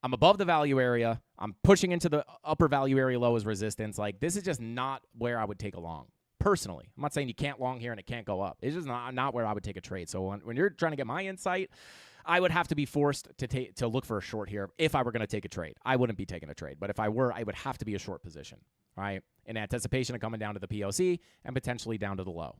I'm above the value area. I'm pushing into the upper value area low as resistance. Like, this is just not where I would take a long, personally. I'm not saying you can't long here and it can't go up. It's just not where I would take a trade. So when you're trying to get my insight, I would have to be forced to look for a short here if I were going to take a trade. I wouldn't be taking a trade. But if I were, I would have to be a short position, right? In anticipation of coming down to the POC and potentially down to the low.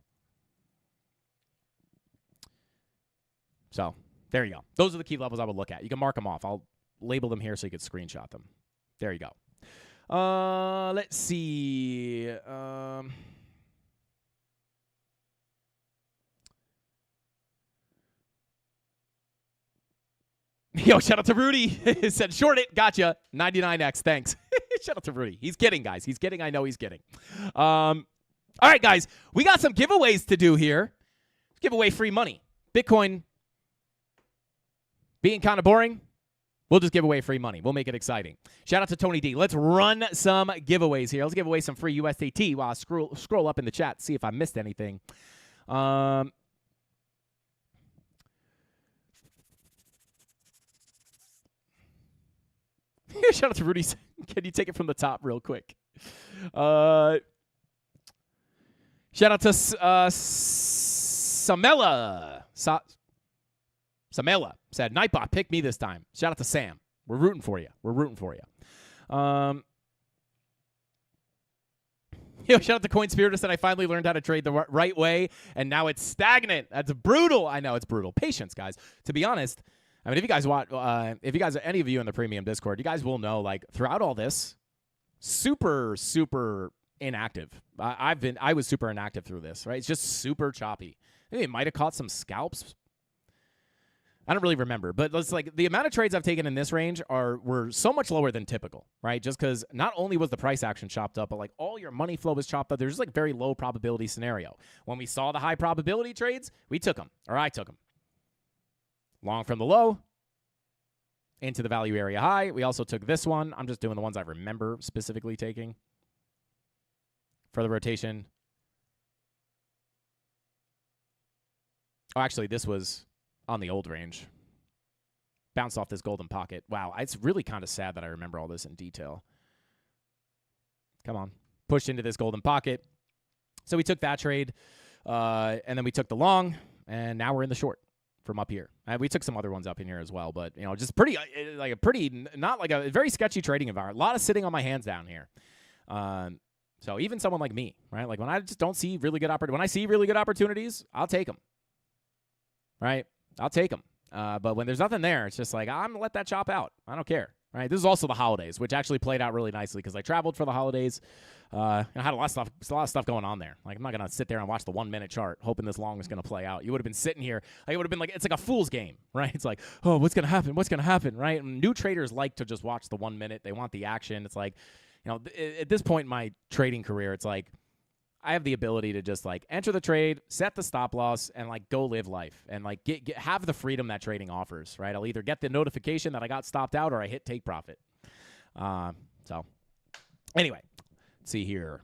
So there you go. Those are the key levels I would look at. You can mark them off. I'll label them here so you could screenshot them. There you go. Let's see. Yo, shout out to Rudy. He said, short it. Gotcha. 99X. Thanks. Shout out to Rudy. He's kidding, guys. He's kidding. I know he's kidding. All right, guys. We got some giveaways to do here. Let's give away free money. Bitcoin being kind of boring. We'll just give away free money. We'll make it exciting. Shout out to Tony D. Let's run some giveaways here. Let's give away some free USDT while I scroll up in the chat, see if I missed anything. Shout out to Rudy. Can you take it from the top real quick? Shout out to Samela. Samela said, Nightbot, pick me this time. Shout out to Sam. We're rooting for you. Shout out to Coinspirator said, I finally learned how to trade the right way, and now it's stagnant. That's brutal. I know, it's brutal. Patience, guys. To be honest, I mean, if you guys watch, any of you in the premium Discord, you guys will know, like, throughout all this, super inactive. I was super inactive through this, right? It's just super choppy. Maybe it might have caught some scalps. I don't really remember, but it's like the amount of trades I've taken in this range were so much lower than typical, right? Just because not only was the price action chopped up, but like all your money flow was chopped up. There's just like very low probability scenario. When we saw the high probability trades, we took them, or I took them. Long from the low into the value area high. We also took this one. I'm just doing the ones I remember specifically taking for the rotation. Oh, actually, this was on the old range. Bounced off this golden pocket. Wow, it's really kind of sad that I remember all this in detail. Come on. Pushed into this golden pocket. So we took that trade, and then we took the long, and now we're in the short from up here. We took some other ones up in here as well, but, you know, just not like a very sketchy trading environment. A lot of sitting on my hands down here. So even someone like me, right? Like when I just don't see really good when I see really good opportunities, I'll take them. Right? I'll take them. But when there's nothing there, it's just like, I'm going to let that chop out. I don't care. Right? This is also the holidays, which actually played out really nicely because I traveled for the holidays. I had a lot of stuff going on there. Like, I'm not going to sit there and watch the 1 minute chart hoping this long is going to play out. You would have been sitting here. Like, it would have been like, it's like a fool's game, right? It's like, oh, what's going to happen? What's going to happen, right? And new traders like to just watch the 1 minute. They want the action. It's like, you know, at this point in my trading career, it's like, I have the ability to just like enter the trade, set the stop loss, and like go live life and like have the freedom that trading offers, right? I'll either get the notification that I got stopped out or I hit take profit. So anyway, let's see here.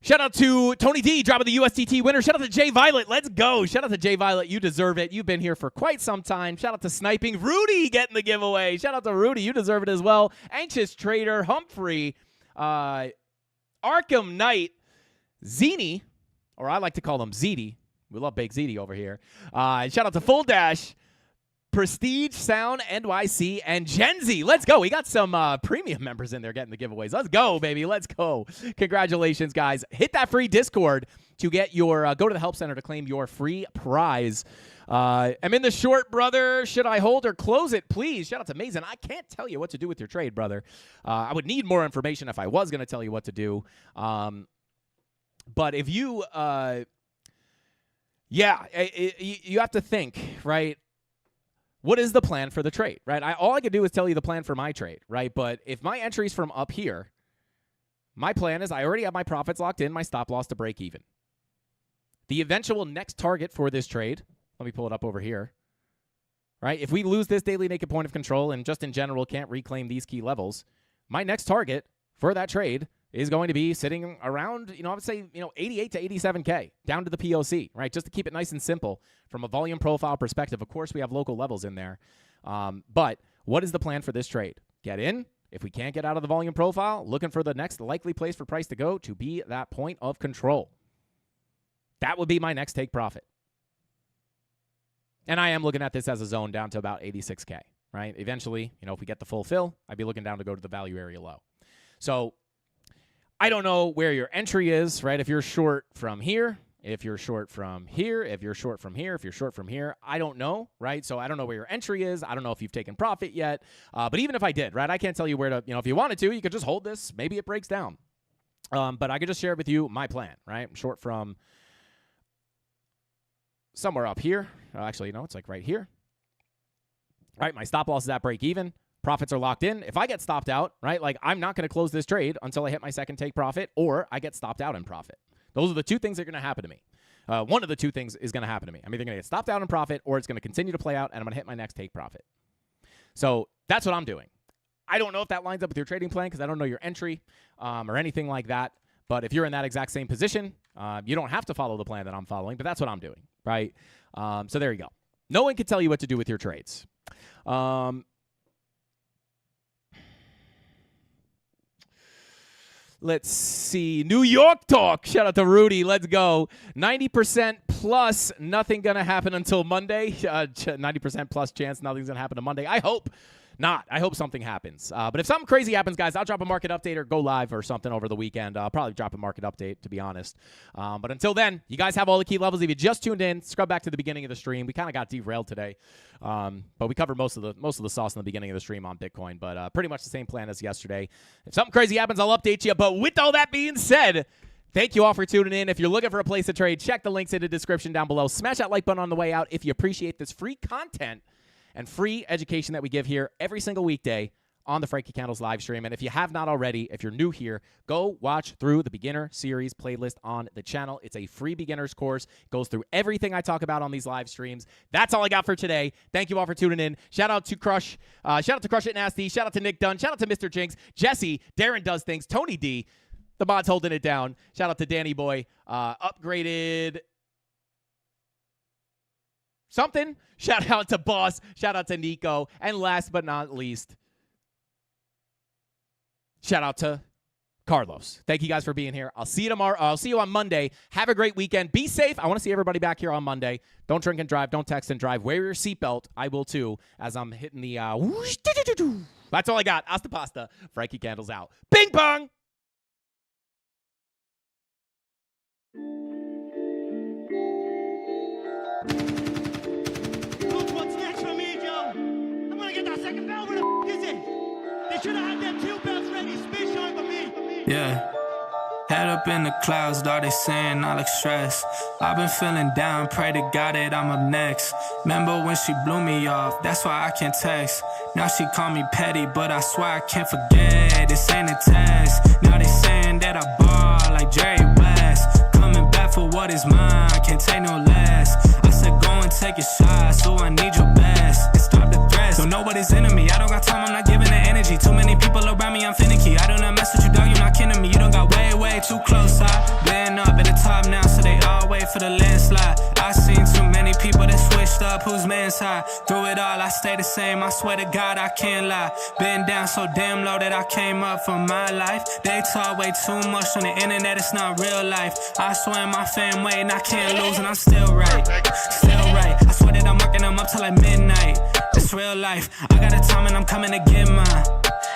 Shout out to Tony D, dropping the USDT winner. Shout out to Jay Violet. Let's go. Shout out to Jay Violet. You deserve it. You've been here for quite some time. Shout out to Sniping. Rudy getting the giveaway. Shout out to Rudy. You deserve it as well. Anxious Trader, Humphrey, Arkham Knight, Zini, or I like to call them Ziti. We love Big Ziti over here. Shout out to Full Dash, Prestige Sound, NYC, and Gen Z. Let's go. We got some premium members in there getting the giveaways. Let's go, baby. Let's go. Congratulations, guys. Hit that free Discord to get your, go to the Help Center to claim your free prize. I'm in the short, brother. Should I hold or close it, please? Shout out to Mason. I can't tell you what to do with your trade, brother. I would need more information if I was going to tell you what to do. But if you, you have to think, right? What is the plan for the trade, right? All I can do is tell you the plan for my trade, right? But if my entry's from up here, my plan is I already have my profits locked in, my stop loss to break even. The eventual next target for this trade, let me pull it up over here, right? If we lose this daily naked point of control and just in general can't reclaim these key levels, my next target for that trade is going to be sitting around, I would say, 88 to 87K down to the POC, right? Just to keep it nice and simple from a volume profile perspective. Of course, we have local levels in there. But what is the plan for this trade? Get in. If we can't get out of the volume profile, looking for the next likely place for price to go to be that point of control. That would be my next take profit. And I am looking at this as a zone down to about 86K, right? Eventually, if we get the full fill, I'd be looking down to go to the value area low. So I don't know where your entry is, right? If you're short from here, if you're short from here, if you're short from here, if you're short from here, I don't know, right? So I don't know where your entry is. I don't know if you've taken profit yet. But even if I did, right, I can't tell you where to, if you wanted to, you could just hold this. Maybe it breaks down. But I could just share with you my plan, right? I'm short from somewhere up here. Actually, it's like right here. Right, my stop loss is at break even. Profits are locked in. If I get stopped out, right, like I'm not going to close this trade until I hit my second take profit or I get stopped out in profit. Those are the two things that are going to happen to me. One of the two things is going to happen to me. I'm either going to get stopped out in profit or it's going to continue to play out and I'm going to hit my next take profit. So that's what I'm doing. I don't know if that lines up with your trading plan because I don't know your entry or anything like that. But if you're in that exact same position, you don't have to follow the plan that I'm following, but that's what I'm doing, right? So there you go. No one can tell you what to do with your trades. Let's see. New York talk. Shout out to Rudy. Let's go. 90% plus nothing going to happen until Monday. 90% plus chance nothing's going to happen on Monday. I hope not. I hope something happens. But if something crazy happens, guys, I'll drop a market update or go live or something over the weekend. I'll probably drop a market update, to be honest. But until then, you guys have all the key levels. If you just tuned in, scrub back to the beginning of the stream. We kind of got derailed today. But we covered most of the sauce in the beginning of the stream on Bitcoin. But pretty much the same plan as yesterday. If something crazy happens, I'll update you. But with all that being said, thank you all for tuning in. If you're looking for a place to trade, check the links in the description down below. Smash that like button on the way out if you appreciate this free content and free education that we give here every single weekday on the Frankie Candles live stream. And if you have not already, if you're new here, go watch through the beginner series playlist on the channel. It's a free beginner's course. It goes through everything I talk about on these live streams. That's all I got for today. Thank you all for tuning in. Shout out to Crush. Shout out to Crush It Nasty. Shout out to Nick Dunn. Shout out to Mr. Jinx. Jesse. Darren Does Things. Tony D. The mod's holding it down. Shout out to Danny Boy. Upgraded something. Shout out to Boss. Shout out to Nico. And last but not least, shout out to Carlos. Thank you guys for being here. I'll see you tomorrow. I'll see you on Monday. Have a great weekend. Be safe. I want to see everybody back here on Monday. Don't drink and drive. Don't text and drive. Wear your seatbelt. I will too, as I'm hitting the whoosh, That's all I got. Hasta pasta. Frankie Candles out. Bing bong. What's next for me, Joe? I'm gonna get that second bell. Where the is it? They should have had them 2 bells ready. Space shine for me. Yeah. Head up in the clouds, though they saying I look stressed. I've been feeling down, pray to God that I'm up next. Remember when she blew me off, that's why I can't text. Now she call me petty, but I swear I can't forget. This ain't a test. Now they saying that I ball like Jerry West. Coming back for what is mine, can't take no less. I said go and take a shot, so I need your best. And stop the threats, don't know what is in me. I don't got time, I'm not giving the energy. Too many people around me, I'm finicky. I do not mess with you, dog, you're not kidding me. You don't got way too close. I been up at the top now, so they all wait for the landslide. I seen too many people that switched up, whose man's high. Through it all, I stay the same, I swear to God, I can't lie. Been down so damn low that I came up for my life. They talk way too much on the internet, it's not real life. I swear my fam waiting, I can't lose, and I'm still right. Still right, I swear that I'm working them up till like midnight. It's real life, I got a time and I'm coming to get mine.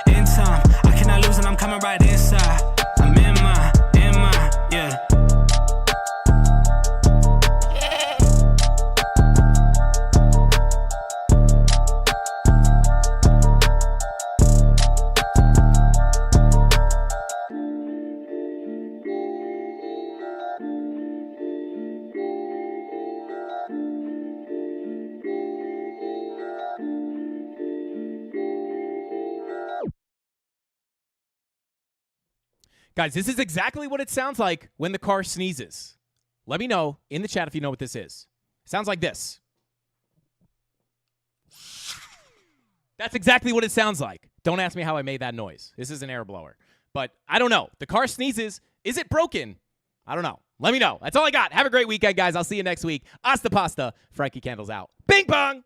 In time, I cannot lose and I'm coming right inside. I'm in my, yeah. Guys, this is exactly what it sounds like when the car sneezes. Let me know in the chat if you know what this is. It sounds like this. That's exactly what it sounds like. Don't ask me how I made that noise. This is an air blower. But I don't know. The car sneezes. Is it broken? I don't know. Let me know. That's all I got. Have a great weekend, guys. I'll see you next week. Hasta pasta. Frankie Candles out. Bing bong!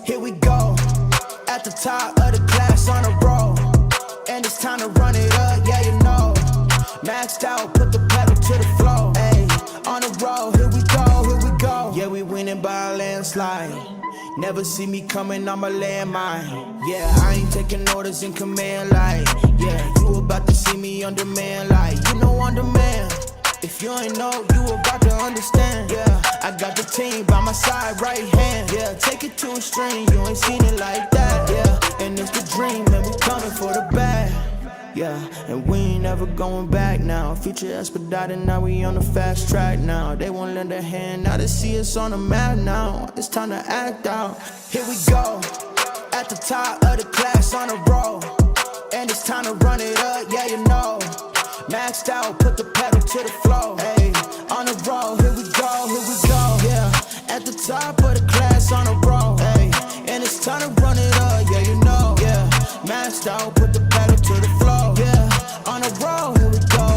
Here we go, at the top of the class on a roll, and it's time to run it up, yeah you know. Maxed out, put the pedal to the floor, ayy, on the road, here we go. Yeah, we winning by a landslide. Never see me coming, I'm a landmine. Yeah, I ain't taking orders in command, like, yeah, you about to see me on demand, like, you know on demand. If you ain't know, you about to understand. Yeah, I got the team by my side, right hand. Yeah, take it to a string, you ain't seen it like that. Yeah, and it's the dream, and we coming for the bag. Yeah, and we ain't never going back now. Future expedited, now we on the fast track now. They won't lend a hand, now they see us on the map now. It's time to act out. Here we go, at the top of the class on a roll, and it's time to run it up, yeah you know. Maxed out, put the pedal to the floor, ayy, on the road, here we go, yeah, at the top of the class on a roll, ayy, and it's time to run it up, yeah, you know, yeah, maxed out, put the pedal to the floor, yeah, on the road, here we go,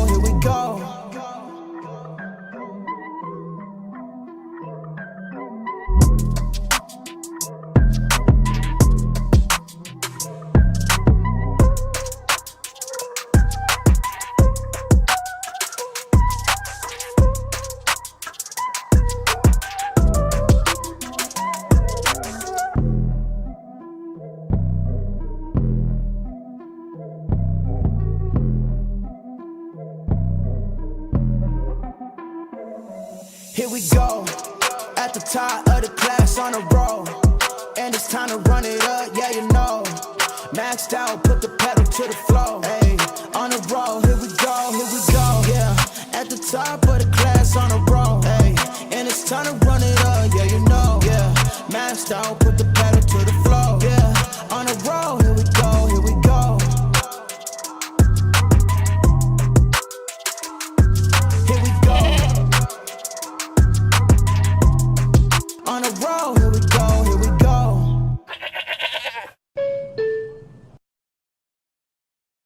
we go. At the top of the class on a roll. And it's time to run it up, yeah, you know. Maxed out, put the pedal to the floor.